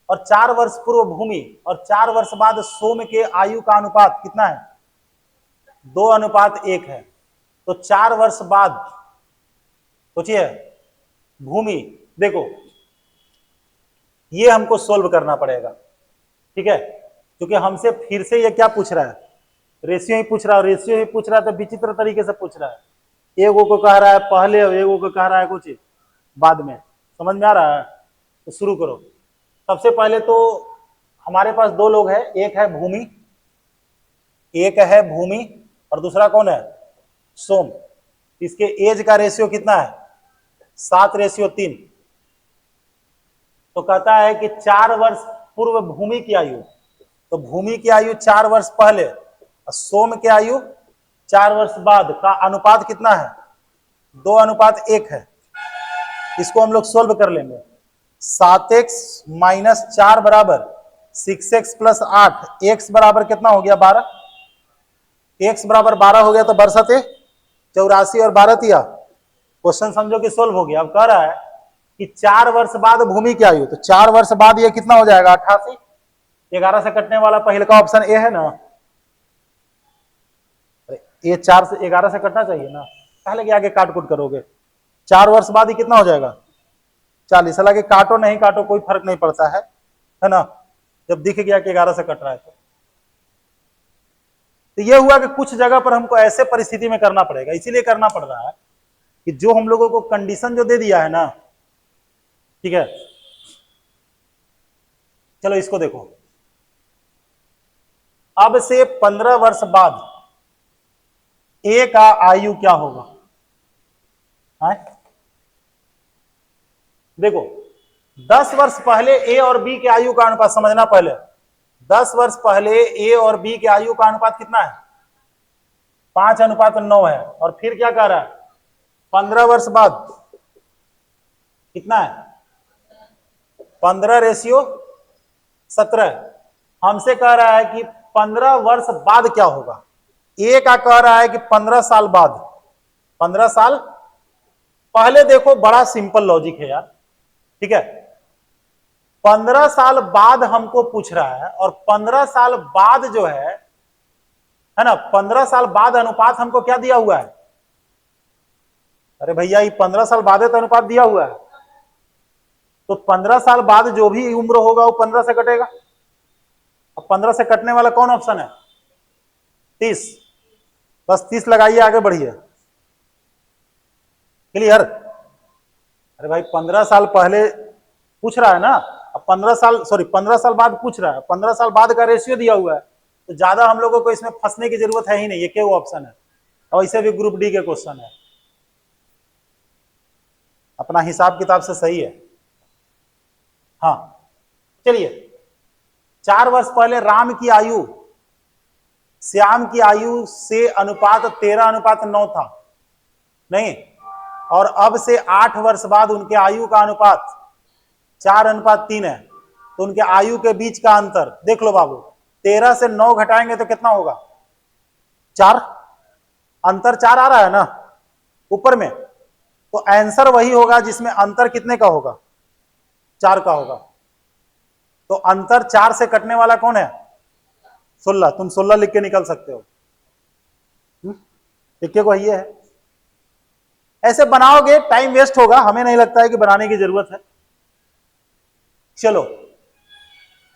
S1: और 4 वर्ष पूर्व भूमि और 4 वर्ष बाद सोम के आयु का अनुपात कितना है, 2:1 है। तो 4 वर्ष बाद सोचिए भूमि, देखो ये हमको सोल्व करना पड़ेगा, ठीक है, क्योंकि हमसे फिर से ये क्या पूछ रहा है, रेशियो ही पूछ रहा है। रेशियो ही पूछ रहा है तो विचित्र तरीके से पूछ रहा है। एगो को कह रहा है पहले और एगो को कह रहा है कुछ बाद में। समझ में आ रहा है? तो शुरू करो। सबसे पहले तो हमारे पास 2 लोग हैं, एक है भूमि, एक है भूमि और दूसरा कौन है, सोम। इसके एज का रेशियो कितना है, 7:3। तो कहता है कि 4 वर्ष पूर्व भूमि की आयु, तो भूमि की आयु 4 वर्ष पहले और सोम की आयु 4 वर्ष बाद का अनुपात कितना है, 2:1 है। इसको हम लोग सोल्व कर लेंगे। 7x - 4 बराबर 6x + 8, x बराबर कितना हो गया, 12। x बराबर 12 हो गया तो बरसते 84 और 12 तिया। क्वेश्चन समझो कि सोल्व हो गया। अब कह रहा है कि 4 वर्ष बाद भूमि की आयु, तो 4 वर्ष बाद ये कितना हो जाएगा, 88। 11 से कटने वाला पहले का ऑप्शन ए है ना, ये 4 से 11 से कटना चाहिए ना, पहले के आगे काट कुट करोगे। 4 वर्ष बाद ही कितना हो जाएगा, 40। हालांकि काटो नहीं काटो कोई फर्क नहीं पड़ता है ना, जब दिख गया कि 11 से कट रहा है। तो ये हुआ कि कुछ जगह पर हमको ऐसे परिस्थिति में करना पड़ेगा, इसीलिए करना पड़ रहा है कि जो हम लोगों को कंडीशन जो दे दिया है ना, ठीक है। चलो इसको देखो, अब से 15 वर्ष बाद ए का आयु क्या होगा, है? देखो 10 वर्ष पहले ए और बी के आयु का अनुपात समझना पहले। 10 वर्ष पहले ए और बी के आयु का अनुपात कितना है, 5:9 है। और फिर क्या कह रहा है, 15 वर्ष बाद कितना है, 15:17। हमसे कह रहा है कि 15 वर्ष बाद क्या होगा। ए का कह रहा है कि 15 साल बाद, 15 साल पहले। देखो बड़ा सिंपल लॉजिक है यार, ठीक है। 15 साल बाद हमको पूछ रहा है और 15 साल बाद जो है ना, 15 साल बाद अनुपात हमको क्या दिया हुआ है, अरे भैया ये 15 साल बाद तो अनुपात दिया हुआ है। तो 15 साल बाद जो भी उम्र होगा वो 15 से कटेगा। अब 15 से कटने वाला कौन ऑप्शन है, 30। बस 30 लगाइए, आगे बढ़िए। क्लियर? अरे भाई 15 साल पहले पूछ रहा है ना, अब 15 साल बाद पूछ रहा है। 15 साल बाद का रेशियो दिया हुआ है, तो ज्यादा हम लोगों को इसमें फंसने की जरूरत है ही नहीं, ये क्या ऑप्शन है। और इसे भी ग्रुप डी के क्वेश्चन है, अपना हिसाब किताब से सही है। हाँ चलिए, 4 वर्ष पहले राम की आयु श्याम की आयु से अनुपात 13:9 था, नहीं, और अब से 8 वर्ष बाद उनके आयु का अनुपात 4:3 है। तो उनके आयु के बीच का अंतर देख लो बाबू, 13 से 9 घटाएंगे तो कितना होगा, 4। अंतर 4 आ रहा है ना ऊपर में, तो आंसर वही होगा जिसमें अंतर कितने का होगा, 4 का होगा। तो अंतर 4 से कटने वाला कौन है, 16। तुम 16 लिख के निकल सकते हो, लिखे को ये है। ऐसे बनाओगे टाइम वेस्ट होगा, हमें नहीं लगता है कि बनाने की जरूरत है। चलो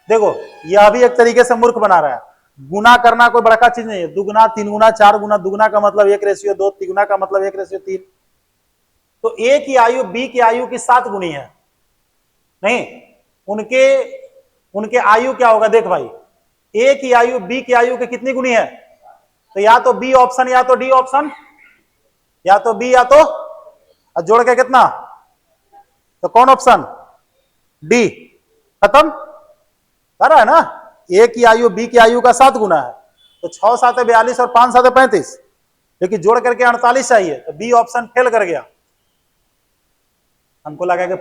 S1: देखो, यह भी एक तरीके से मूर्ख बना रहा है। गुना करना कोई बड़का चीज नहीं है, 2 गुना 3 गुना 4 गुना, दुगुना का मतलब 1:2, तिगुना का मतलब 1:3। तो ए की आयु बी की आयु की 7 गुनी है, नहीं, उनके आयु क्या होगा, देख भाई ए की आयु बी की आयु के कितनी गुनी है? तो या तो बी ऑप्शन या तो डी ऑप्शन, या तो बी या तो, और जोड़ के कितना? तो कौन ऑप्शन? डी। खत्म कर रहा है ना? ए की आयु बी की आयु का 7 गुना है, तो 6 7 42 और 5 7 35, लेकिन जोड़ करके 48 चाहिए, तो बी ऑप्शन फेल कर गया। हमको लगा कि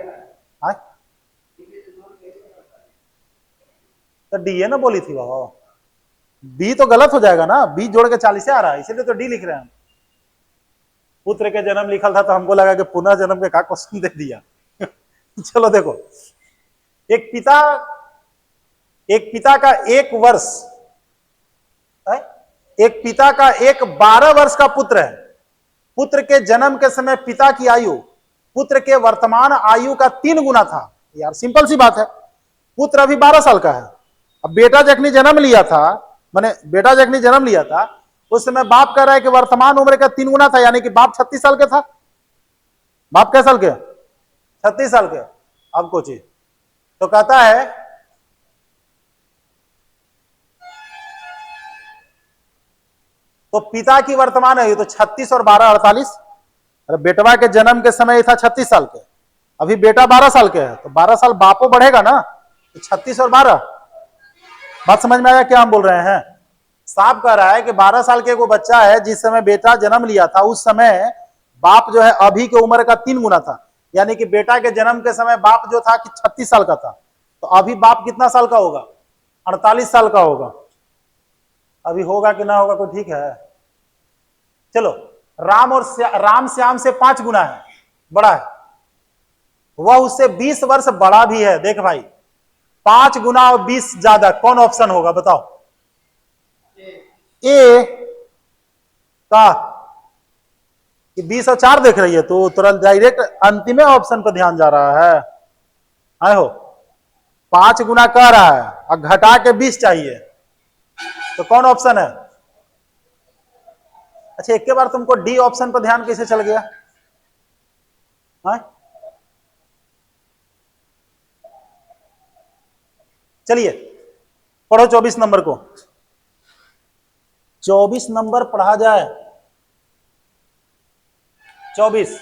S1: तो डी है ना बोली थी बाबा, बी तो गलत हो जाएगा ना, बी जोड़ के 40 आ रहा है, इसीलिए तो डी लिख रहे हैं। पुत्र के जन्म लिखल था तो हमको लगा कि पुनः जन्म के का क्वेश्चन दे दिया। चलो देखो, एक पिता का 1 वर्ष, एक पिता का एक 12 वर्ष का पुत्र है। पुत्र के जन्म के समय पिता की आयु पुत्र के वर्तमान आयु का 3 गुना था। यार सिंपल सी बात है, पुत्र अभी 12 साल का है, अब बेटा जखनी जन्म लिया था, माने बेटा जखनी जन्म लिया था उस समय बाप कह रहा है कि वर्तमान उम्र का 3 गुना था, यानी कि बाप 36 साल के था। बाप कै साल के? 36 साल के। अब कुछ तो कहता है तो पिता की वर्तमान आयु तो 36 और 12 48। अरे बेटवा के जन्म के समय था 36 साल के, अभी बेटा 12 साल के है, तो 12 साल बापो बढ़ेगा ना, तो 36 और 12। बात समझ में आया क्या हम बोल रहे हैं? साहब कह रहा है कि 12 साल के वो बच्चा है, जिस समय बेटा जन्म लिया था उस समय बाप जो है अभी के उम्र का 3 गुना था, यानी कि बेटा के जन्म के समय बाप जो था कि 36 साल का था, तो अभी बाप कितना साल का होगा? 48 साल का होगा। अभी होगा कि ना होगा कोई ठीक है? चलो, राम श्याम से 5 गुना है, बड़ा है, वह उससे 20 वर्ष बड़ा भी है। देख भाई, 5 गुना और 20 ज्यादा, कौन ऑप्शन होगा बताओ? ए का 20 और 4 देख रही है तो तुरंत डायरेक्ट अंतिम ऑप्शन पर ध्यान जा रहा है। आए हो, 5 गुना कह रहा है और घटा के 20 चाहिए, तो कौन ऑप्शन है? अच्छा, एक के बार तुमको डी ऑप्शन पर ध्यान कैसे चल गया? हाँ? चलिए पढ़ो 24 नंबर को। 24 नंबर पढ़ा जाए। 24,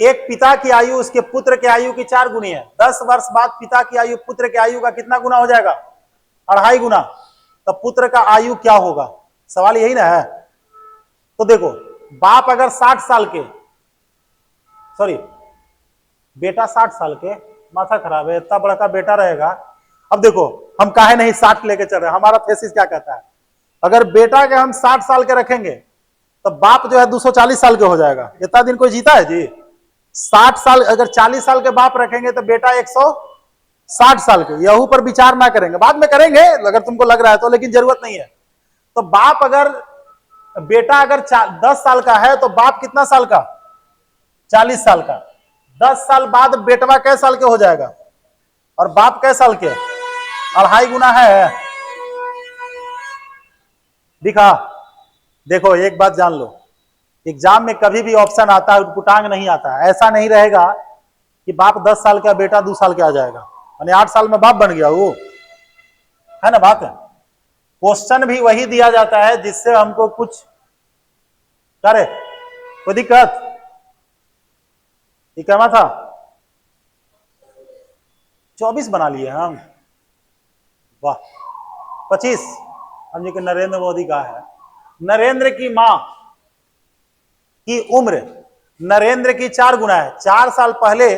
S1: एक पिता की आयु उसके पुत्र के आयु की 4 गुनी है। 10 वर्ष बाद पिता की आयु पुत्र के आयु का कितना गुना हो जाएगा? 2.5 गुना। तो पुत्र का आयु क्या होगा? सवाल यही ना है। तो देखो, बाप अगर 60 साल के, सॉरी बेटा 60 साल के, माथा खराब है, इतना बड़ा का बेटा रहेगा। अब देखो, हम काहे नहीं 60 लेके चल रहे हैं, हमारा थेसिस क्या कहता है? अगर बेटा के हम 60 साल के रखेंगे तो बाप जो है 240 साल के हो जाएगा। इतना दिन कोई जीता है जी? 60 साल, अगर 40 साल के बाप रखेंगे तो बेटा 160 साल के। यहू पर विचार ना करेंगे, बाद में करेंगे अगर तुमको लग रहा है तो, लेकिन जरूरत नहीं है। तो बाप अगर, बेटा अगर 10 साल का है तो बाप कितना साल का? 40 साल का। 10 साल बाद बेटवा कै साल के हो जाएगा और बाप कै साल के? 2.5 गुना है। दिखा? देखो एक बात जान लो, एग्जाम में कभी भी ऑप्शन आता है उटपुटांग नहीं आता है। ऐसा नहीं रहेगा कि बाप 10 साल का बेटा 2 साल के आ जाएगा, यानी 8 साल में बाप बन गया वो, है ना बात है? क्वेश्चन भी वही दिया जाता है जिससे हमको कुछ करे। कोई दिक्कत? ये कहना था 24 बना लिए हम, वाह। 25, हम जो कि नरेंद्र मोदी का है। नरेंद्र की मां की उम्र नरेंद्र की 4 गुना है। 4 साल पहले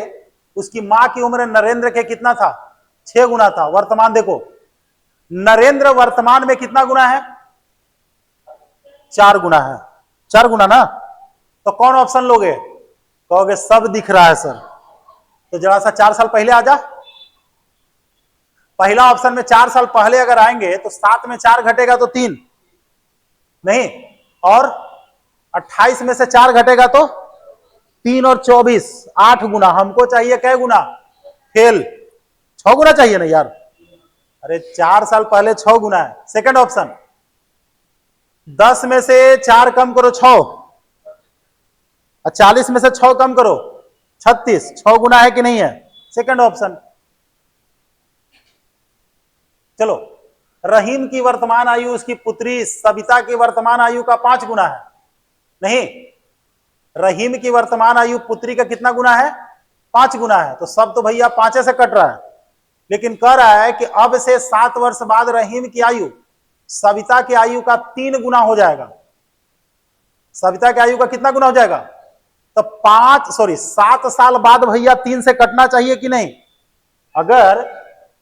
S1: उसकी मां की उम्र नरेंद्र के कितना था? 6 गुना था। वर्तमान देखो, नरेंद्र वर्तमान में कितना गुना है? 4 गुना है। 4 गुना ना, तो कौन ऑप्शन लोगे? कहोगे सब दिख रहा है सर, तो जरा सा 4 साल पहले आ जा। पहला ऑप्शन में 4 साल पहले अगर आएंगे तो 7 में 4 घटेगा तो 3 नहीं, और 28 में से 4 घटेगा तो 3 और 24 8 गुना। हमको चाहिए कै गुना? फेल। 6 गुना चाहिए ना यार। अरे 4 साल पहले 6 गुना है। सेकंड ऑप्शन, 10 में से 4 कम करो 6, और 40 में से 6 कम करो 36, 6 गुना है कि नहीं है? Second option. चलो रहीम की वर्तमान आयु उसकी पुत्री सविता की वर्तमान आयु का 5 गुना है? नहीं, रहीम की वर्तमान आयु पुत्री का कितना गुना है? 5 गुना है। तो सब तो भैया 5 से कट रहा है, लेकिन कह रहा है कि अब से 7 वर्ष बाद रहीम की आयु सविता की आयु का 3 गुना हो जाएगा। सविता की आयु का कितना गुना हो जाएगा? तो 7 साल बाद भैया 3 से कटना चाहिए कि नहीं? अगर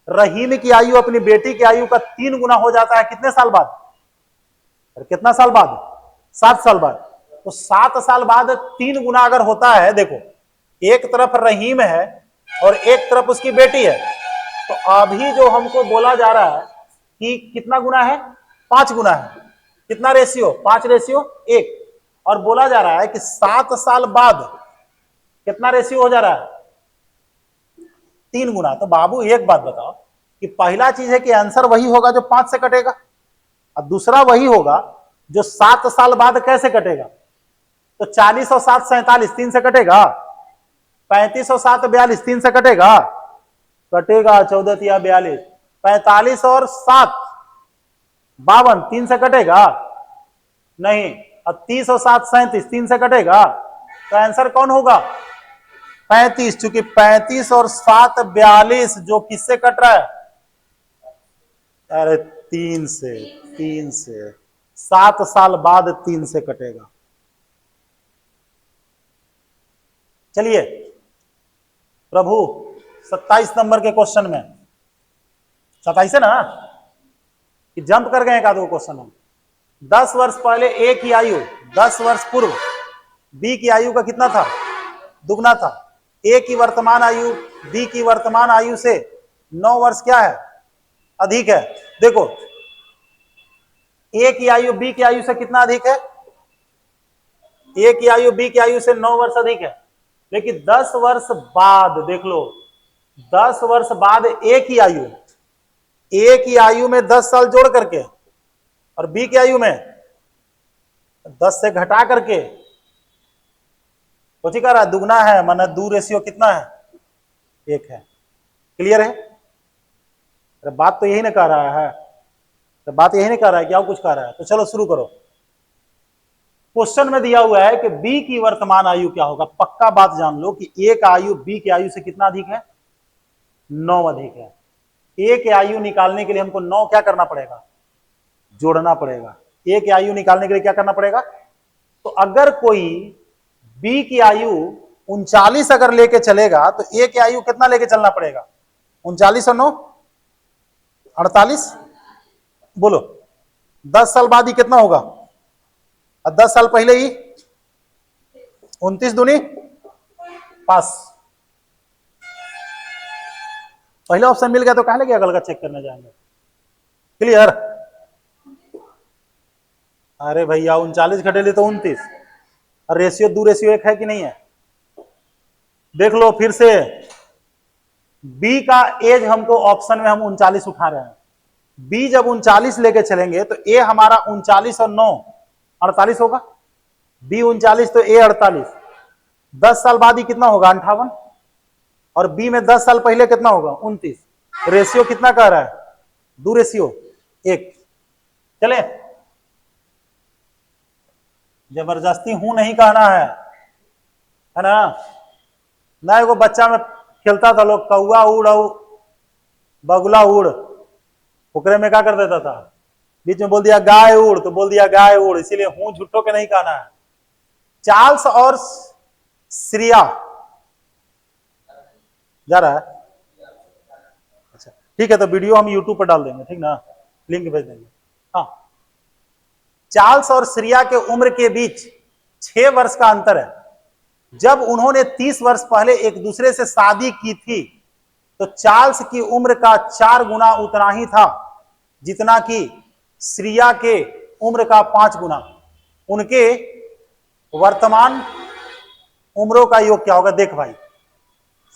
S1: रहीम की आयु अपनी बेटी की आयु का 3 गुना हो जाता है कितने साल बाद? कितना साल बाद? 7 साल बाद। तो 7 साल बाद 3 गुना अगर होता है, देखो एक तरफ रहीम है और एक तरफ उसकी बेटी है, तो अभी जो हमको बोला जा रहा है कि कितना गुना है? 5 गुना है। कितना रेशियो? 5:1। और बोला जा रहा है कि 7 साल बाद कितना रेशियो हो जा रहा है? 3 गुना। तो बाबू एक बात बताओ कि पहला चीज है कि आंसर वही होगा जो 5 से कटेगा, और दूसरा वही होगा जो 7 साल बाद कैसे कटेगा? तो 40 और 7 47 3 से कटेगा। 35 और 7 42 3 से कटेगा। कटेगा 14 तिया 42। 45 और 7 52 3 से कटेगा नहीं। अब 30 और 7 37 3 से कटेगा। तो आंसर कौन होगा? 35। चूंकि 35 और 7 42 जो किससे कट रहा है? अरे 3 से 7 साल बाद 3 से कटेगा। चलिए प्रभु 27 नंबर के क्वेश्चन में, 27 है ना कि जंप कर गए एक आधो क्वेश्चन में। 10 वर्ष पहले ए की आयु 10 वर्ष पूर्व बी की आयु का कितना था? दुगना था। ए की वर्तमान आयु बी की वर्तमान आयु से 9 वर्ष क्या है? अधिक है। देखो ए की आयु बी की आयु से कितना अधिक है? ए की आयु बी की आयु से 9 वर्ष अधिक है। लेकिन 10 वर्ष बाद देख लो, 10 वर्ष बाद ए की आयु में 10 साल जोड़ करके और बी की आयु में 10 से घटा करके तो कह रहा है दुगना है, माना 2 रेशियो कितना है? 1 है। क्लियर है? अरे बात तो यही ना कह रहा है, तो बात यही नहीं कह रहा है, क्या कुछ कह रहा है? तो चलो शुरू करो। क्वेश्चन में दिया हुआ है कि बी की वर्तमान आयु क्या होगा। पक्का बात जान लो कि ए का आयु बी की आयु से कितना अधिक है? 9 अधिक है। ए की आयु निकालने के लिए हमको 9 क्या करना पड़ेगा? जोड़ना पड़ेगा। ए की आयु निकालने के लिए क्या करना पड़ेगा? तो अगर कोई बी की आयु 39 अगर लेके चलेगा तो ए की आयु कितना लेके चलना पड़ेगा? 39 और 9 48। बोलो 10 साल बाद ही कितना होगा? और 10 साल पहले ही 29 दूनी पास। पहला ऑप्शन मिल गया तो कहा लगे अगल का चेक करने जाएंगे। क्लियर? अरे भैया 39 घटेले तो 29, और रेशियो 2 रेशियो 1 है कि नहीं है? देख लो फिर से। बी का एज हमको ऑप्शन में हम 39 उठा रहे हैं। बी जब 39 लेके चलेंगे तो ए हमारा 39 और 9 48 होगा। बी 39 तो ए 48। 10 साल बाद ही कितना होगा? 58। और बी में 10 साल पहले कितना होगा? 29। रेशियो कितना कह रहा है? 2 रेशियो 1। चले, जबरदस्ती हूं नहीं कहना है ना। ना एगो बच्चा में खेलता था लोग, कौआ उड़ और बगुला उड़, ओकरे में क्या कर देता था? बीच में बोल दिया गाय उड़ तो बोल दिया गाय उड़। इसीलिए हूं झूठों के नहीं कहना है। चार्ल्स और श्रिया जा रहा है? अच्छा ठीक है, तो वीडियो हम यूट्यूब पर डाल देंगे, ठीक ना? लिंक भेज देंगे। हाँ, चार्ल्स और श्रिया के उम्र के बीच 6 वर्ष का अंतर है। जब उन्होंने 30 वर्ष पहले एक दूसरे से शादी की थी तो चार्ल्स की उम्र का 4 गुना उतना ही था जितना कि श्रिया के उम्र का 5 गुना। उनके वर्तमान उम्रों का योग क्या होगा? देख भाई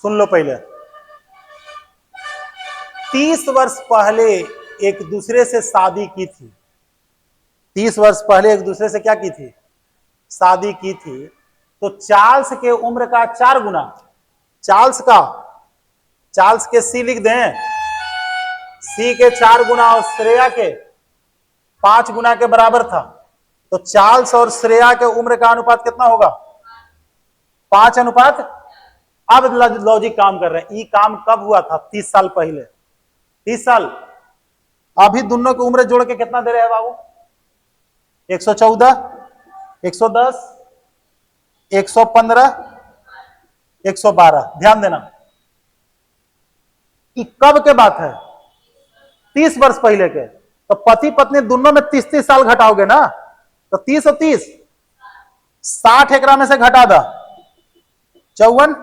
S1: सुन लो पहले। 30 वर्ष पहले एक दूसरे से शादी की थी। 30 वर्ष पहले एक दूसरे से क्या की थी? शादी की थी। तो चार्ल्स के उम्र का 4 गुना। चार्ल्स के सी लिख दें, सी के 4 गुना और श्रेया के 5 गुना के बराबर था, तो चार्ल्स और श्रेया के उम्र का अनुपात कितना होगा? 5 अनुपात। अब लॉजिक काम कर रहे हैं। ये काम कब हुआ था? 30 साल पहले। 30 साल। अभी दोनों की उम्र जोड़ के कितना दे रहे हैं बाबू? 114, 110, 115, 112। ध्यान देना, ये कब के बात है? 30 वर्ष पहले के। तो पति पत्नी दोनों में 30-30 साल घटाओगे ना, तो 30 और 30 60 एकरा में से घटा दो 54,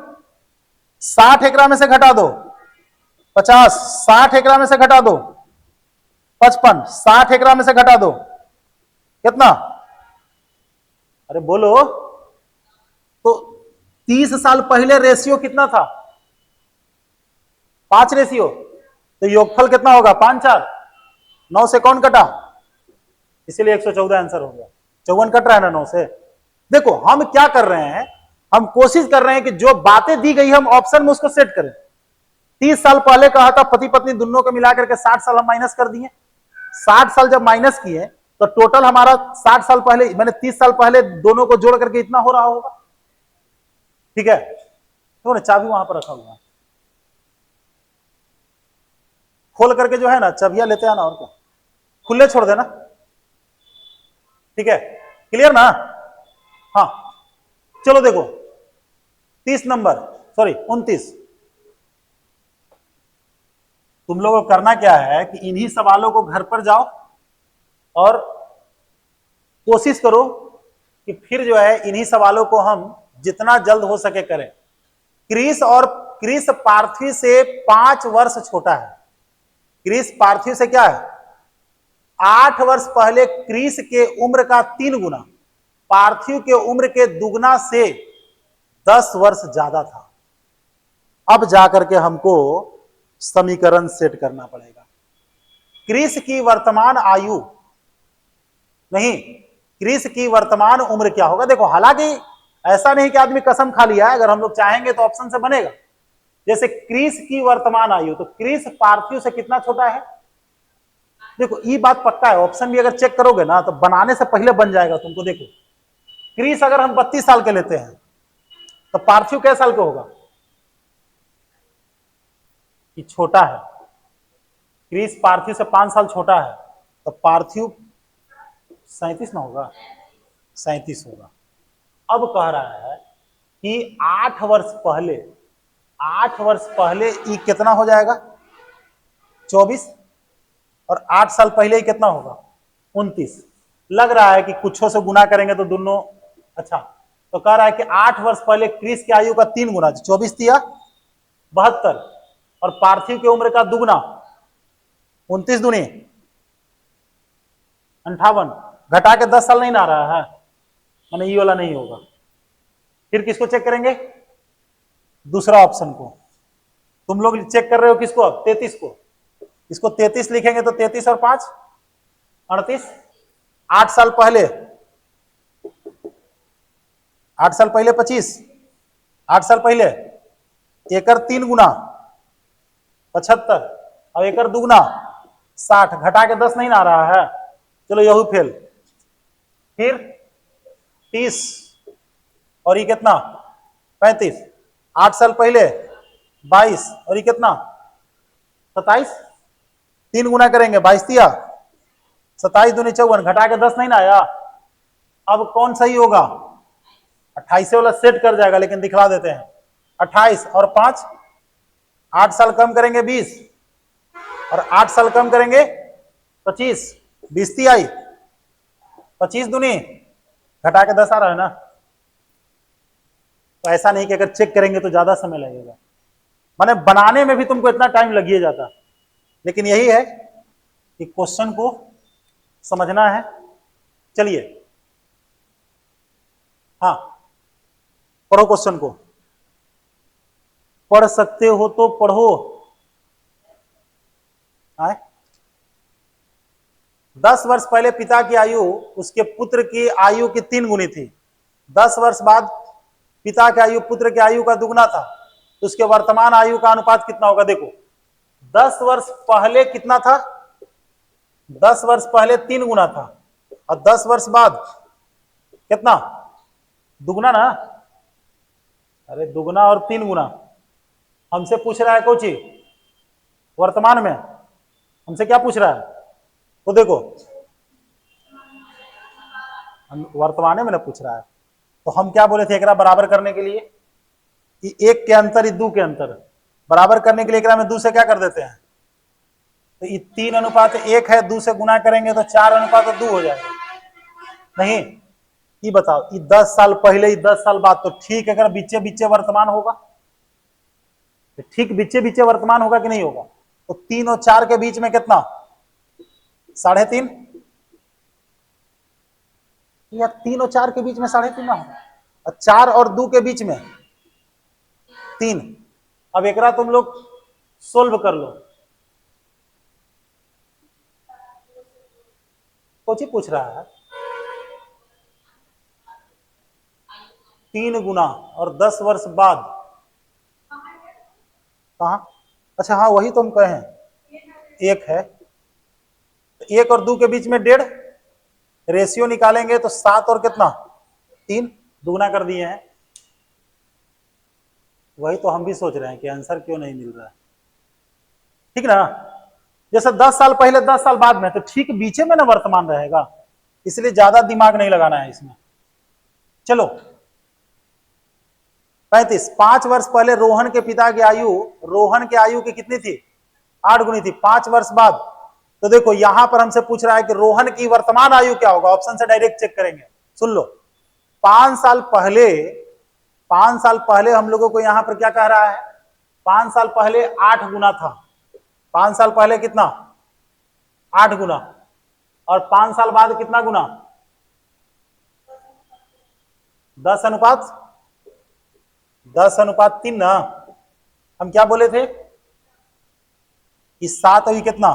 S1: 60 एकरा में से घटा दो 50, 60 एकरा में से घटा दो 55, 60 एकरा में से घटा दो कितना? अरे बोलो। तो 30 साल पहले रेशियो कितना था? 5 रेशियो। तो योगफल कितना होगा? 5 4 9 से कौन कटा? इसीलिए 114 आंसर हो गया। 54 कट रहा है ना 9 से। देखो हम क्या कर रहे हैं, हम कोशिश कर रहे हैं कि जो बातें दी गई हम ऑप्शन में उसको सेट करें। 30 साल पहले कहा था पति पत्नी दोनों को मिलाकर के 60 साल हम माइनस कर दिए। 60 साल जब माइनस किए तो टोटल हमारा 60 साल पहले, मैंने 30 साल पहले दोनों को जोड़ करके इतना हो रहा होगा। ठीक है, तो चाबी वहां पर रखा हुआ है, खोल करके जो है ना चाबियां लेते आना, और क्या खुले छोड़ देना। ठीक है, क्लियर ना? हाँ चलो देखो 30 नंबर, सॉरी 29। तुम लोगों को करना क्या है कि इन्हीं सवालों को घर पर जाओ और कोशिश करो कि फिर जो है इन्हीं सवालों को हम जितना जल्द हो सके करें। क्रिस पार्थवी से 5 वर्ष छोटा है। क्रिस पार्थवी से क्या है? 8 वर्ष पहले क्रिस के उम्र का 3 गुना, पार्थिव के उम्र के दुगना से 10 वर्ष ज्यादा था। अब जाकर के हमको समीकरण सेट करना पड़ेगा। क्रिस की वर्तमान आयु नहीं, क्रिस की वर्तमान उम्र क्या होगा? देखो हालांकि ऐसा नहीं कि आदमी कसम खा लिया है, अगर हम लोग चाहेंगे तो ऑप्शन से बनेगा। जैसे क्रिस की वर्तमान आयु, तो क्रिस पार्थिव से कितना छोटा है? देखो ये बात पक्का है, ऑप्शन भी अगर चेक करोगे ना तो बनाने से पहले बन जाएगा तुमको। देखो क्रिस अगर हम 32 साल के लेते हैं तो पार्थिव कैसे साल का होगा? कि छोटा है। क्रिस पार्थिव से 5 साल छोटा है, तो पार्थिव 37 ना होगा? 37 होगा। अब कह रहा है कि 8 वर्ष पहले ये कितना हो जाएगा? 24, और 8 साल पहले ही कितना होगा? 29। लग रहा है कि कुछों से गुना करेंगे तो दोनों अच्छा। तो कह रहा है कि 8 वर्ष पहले क्रिस की आयु का 3 गुना, 24 दिया 72, और पार्थिव की उम्र का दुगना 29 दूनी 58, घटा के 10 साल नहीं ना आ रहा है, मैंने ये वाला नहीं होगा। फिर किसको चेक करेंगे? दूसरा ऑप्शन को। तुम लोग चेक कर रहे हो किसको? 33 को। इसको 33 लिखेंगे तो 33 और 5 38। 8 साल पहले 25, 8 साल पहले एकर 3 गुना 75, और एकर दुगना 60, घटा के 10 नहीं ना आ रहा है, चलो यही फेल। फिर 30, और ये कितना? 35। 8 साल पहले 22, और ये कितना? 27। 3 गुना करेंगे 22 दिया 27 दूनी 54, घटा के 10 नहीं ना आया। अब कौन सही होगा? 28 वाला सेट कर जाएगा, लेकिन दिखला देते हैं। 28 और 5, 8 साल कम करेंगे 20, और 8 साल कम करेंगे 25, 20 आई 25 दूनी घटा के 10 आ रहा है ना। तो ऐसा नहीं कि अगर चेक करेंगे तो ज्यादा समय लगेगा, माने बनाने में भी तुमको इतना टाइम लग ही जाता, लेकिन यही है कि क्वेश्चन को समझना है। चलिए हाँ पढ़ो, क्वेश्चन को पढ़ सकते हो तो पढ़ो। आए 10 वर्ष पहले पिता की आयु उसके पुत्र की आयु की 3 गुनी थी। 10 वर्ष बाद पिता की आयु पुत्र की आयु का दुगना था, तो उसके वर्तमान आयु का अनुपात कितना होगा? देखो 10 वर्ष पहले कितना था? 10 वर्ष पहले 3 गुना था, और 10 वर्ष बाद कितना? दुगना ना? अरे दुगना और 3 गुना। हमसे पूछ रहा है कोची वर्तमान में, हमसे क्या पूछ रहा है? तो देखो वर्तमान में ना पूछ रहा है, तो हम क्या बोले थे एकरा बराबर करने के लिए कि 1 के अंतर ही 2 के अंतर, बराबर करने के लिए एकरा में 2 से क्या कर देते हैं, तो ये 3:1 है, 2 से गुना करेंगे तो 4:2 हो जाएगा। नहीं, ये बताओ, ये 10 साल पहले, 10 साल बाद, तो ठीक अगर बीचे बीचे वर्तमान होगा, तो ठीक बीचे बीचे वर्तमान होगा कि नहीं होगा? तो 3 और 4 के बीच में कितना? 3.5, या 3 और 4 के बीच में 3.5 ना होगा, और 4 और 2 के बीच में 3। अब एकरा तुम लोग सोल्व कर लो। कोची पूछ रहा है? 3 गुना और 10 वर्ष बाद कहा? अच्छा हाँ, वही तो हम कहे हैं, 1 है, 1 और 2 के बीच में 1.5, रेशियो निकालेंगे तो 7 और कितना? 3, दुगना कर दिए हैं। वही तो हम भी सोच रहे हैं कि आंसर क्यों नहीं मिल रहा है। ठीक ना? जैसे 10 साल पहले 10 साल बाद में, तो ठीक बीचे में ना वर्तमान रहेगा, इसलिए ज्यादा दिमाग नहीं लगाना है इसमें। चलो 35, 5 वर्ष पहले रोहन के पिता की आयु, रोहन की आयु की कितनी थी? 8 गुनी थी। 5 वर्ष बाद, तो देखो यहां पर हमसे पूछ रहा है कि रोहन की वर्तमान आयु क्या होगा, ऑप्शन से डायरेक्ट चेक करेंगे। सुन लो, 5 साल पहले, 5 साल पहले हम लोगों को यहां पर क्या कह रहा है? 5 साल पहले 8 गुना था। 5 साल पहले कितना? 8 गुना। और 5 साल बाद कितना गुना? 10:3 ना? हम क्या बोले थे? इस 7 अभी कितना,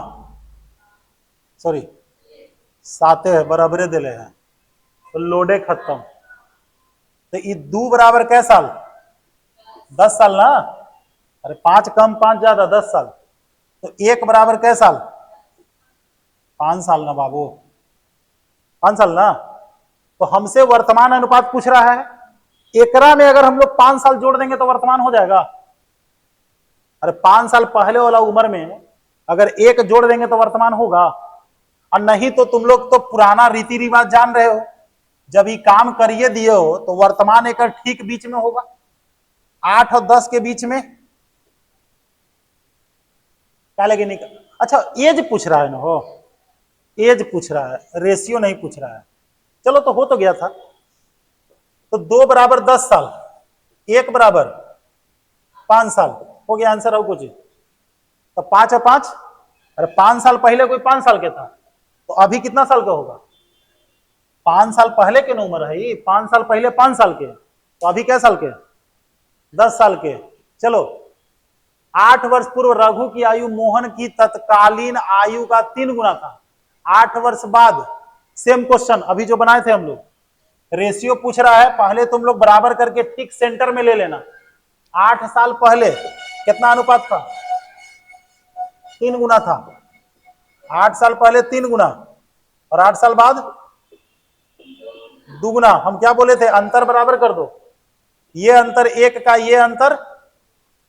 S1: सॉरी 7 है, बराबरे दिले हैं, तो लोडे खत्म। तो ये 2 बराबर कै साल? 10 साल ना? अरे 5 कम 5 ज्यादा, 10 साल। तो 1 बराबर कै साल? 5 साल ना बाबू, 5 साल ना? तो हमसे वर्तमान अनुपात पूछ रहा है, एकरा में अगर हम लोग 5 साल जोड़ देंगे तो वर्तमान हो जाएगा। अरे 5 साल पहले वाला उम्र में अगर 1 जोड़ देंगे तो वर्तमान होगा, और नहीं तो तुम लोग तो पुराना रीति रिवाज जान रहे हो, जब ये काम करिए दिए हो तो वर्तमान एक ठीक बीच में होगा, 8 और 10 के बीच में। क्या लगे निकल? अच्छा एज पूछ रहा है ना, हो एज पूछ रहा है, रेशियो नहीं पूछ रहा है। चलो तो हो तो गया था। तो 2 बराबर 10 साल, 1 बराबर 5 साल, हो गया आंसर। और कुछ? तो 5 और 5, अरे 5 साल पहले कोई 5 साल के था, तो अभी कितना साल का होगा? 5 साल पहले के ना उम्र है, 5 साल पहले 5 साल के, तो अभी क्या साल के? 10 साल के। चलो 8 वर्ष पूर्व रघु की आयु मोहन की तत्कालीन आयु का 3 गुना था। 8 वर्ष बाद सेम क्वेश्चन अभी जो बनाए थे हम लोग, रेशियो पूछ रहा है, पहले तुम लोग बराबर करके टिक सेंटर में ले लेना। 8 साल पहले कितना अनुपात था? 3 गुना था। 8 साल पहले 3 गुना, और 8 साल बाद 2 गुना। हम क्या बोले थे? अंतर बराबर कर दो, ये अंतर 1 का ये अंतर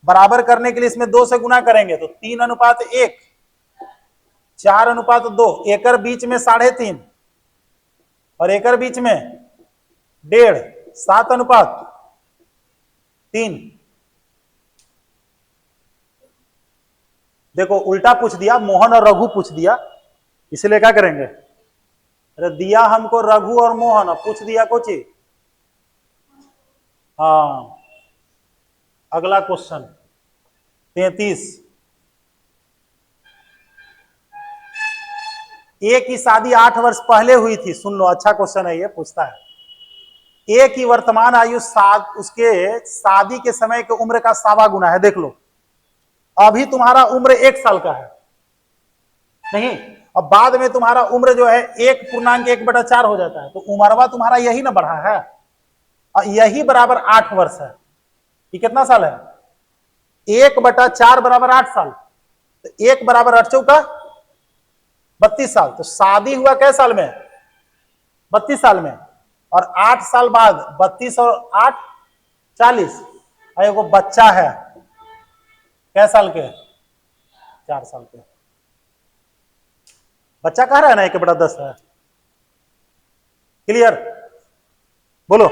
S1: बराबर करने के लिए इसमें 2 से गुना करेंगे तो 3:1, 4:2, एकर बीच में 3.5 और एकर बीच में 1.5, 7:3। देखो उल्टा पूछ दिया, मोहन और रघु पूछ दिया, इसलिए क्या करेंगे? अरे दिया हमको रघु और मोहन, पूछ दिया कोची। हाँ, अगला क्वेश्चन 33। ए की शादी 8 वर्ष पहले हुई थी। सुन लो, अच्छा क्वेश्चन है ये, पूछता है ए की वर्तमान आयु उसके शादी के समय के उम्र का 7वां गुना है। देख लो, अभी तुम्हारा उम्र 1 साल का है नहीं, अब बाद में तुम्हारा उम्र जो है 1.1/4 हो जाता है, तो उम्रवा तुम्हारा यही ना बढ़ा है, और यही बराबर 8 वर्ष है। ये कितना साल है? 1/4 बराबर 8 साल। तो 1 बराबर 8 चौका 32 साल। तो शादी हुआ कै साल में? 32 साल में। और 8 साल बाद 32 और 8 40। और एगो बच्चा है कै साल के? 4 साल के। बच्चा कह रहा है ना 1/10 है। क्लियर? बोलो।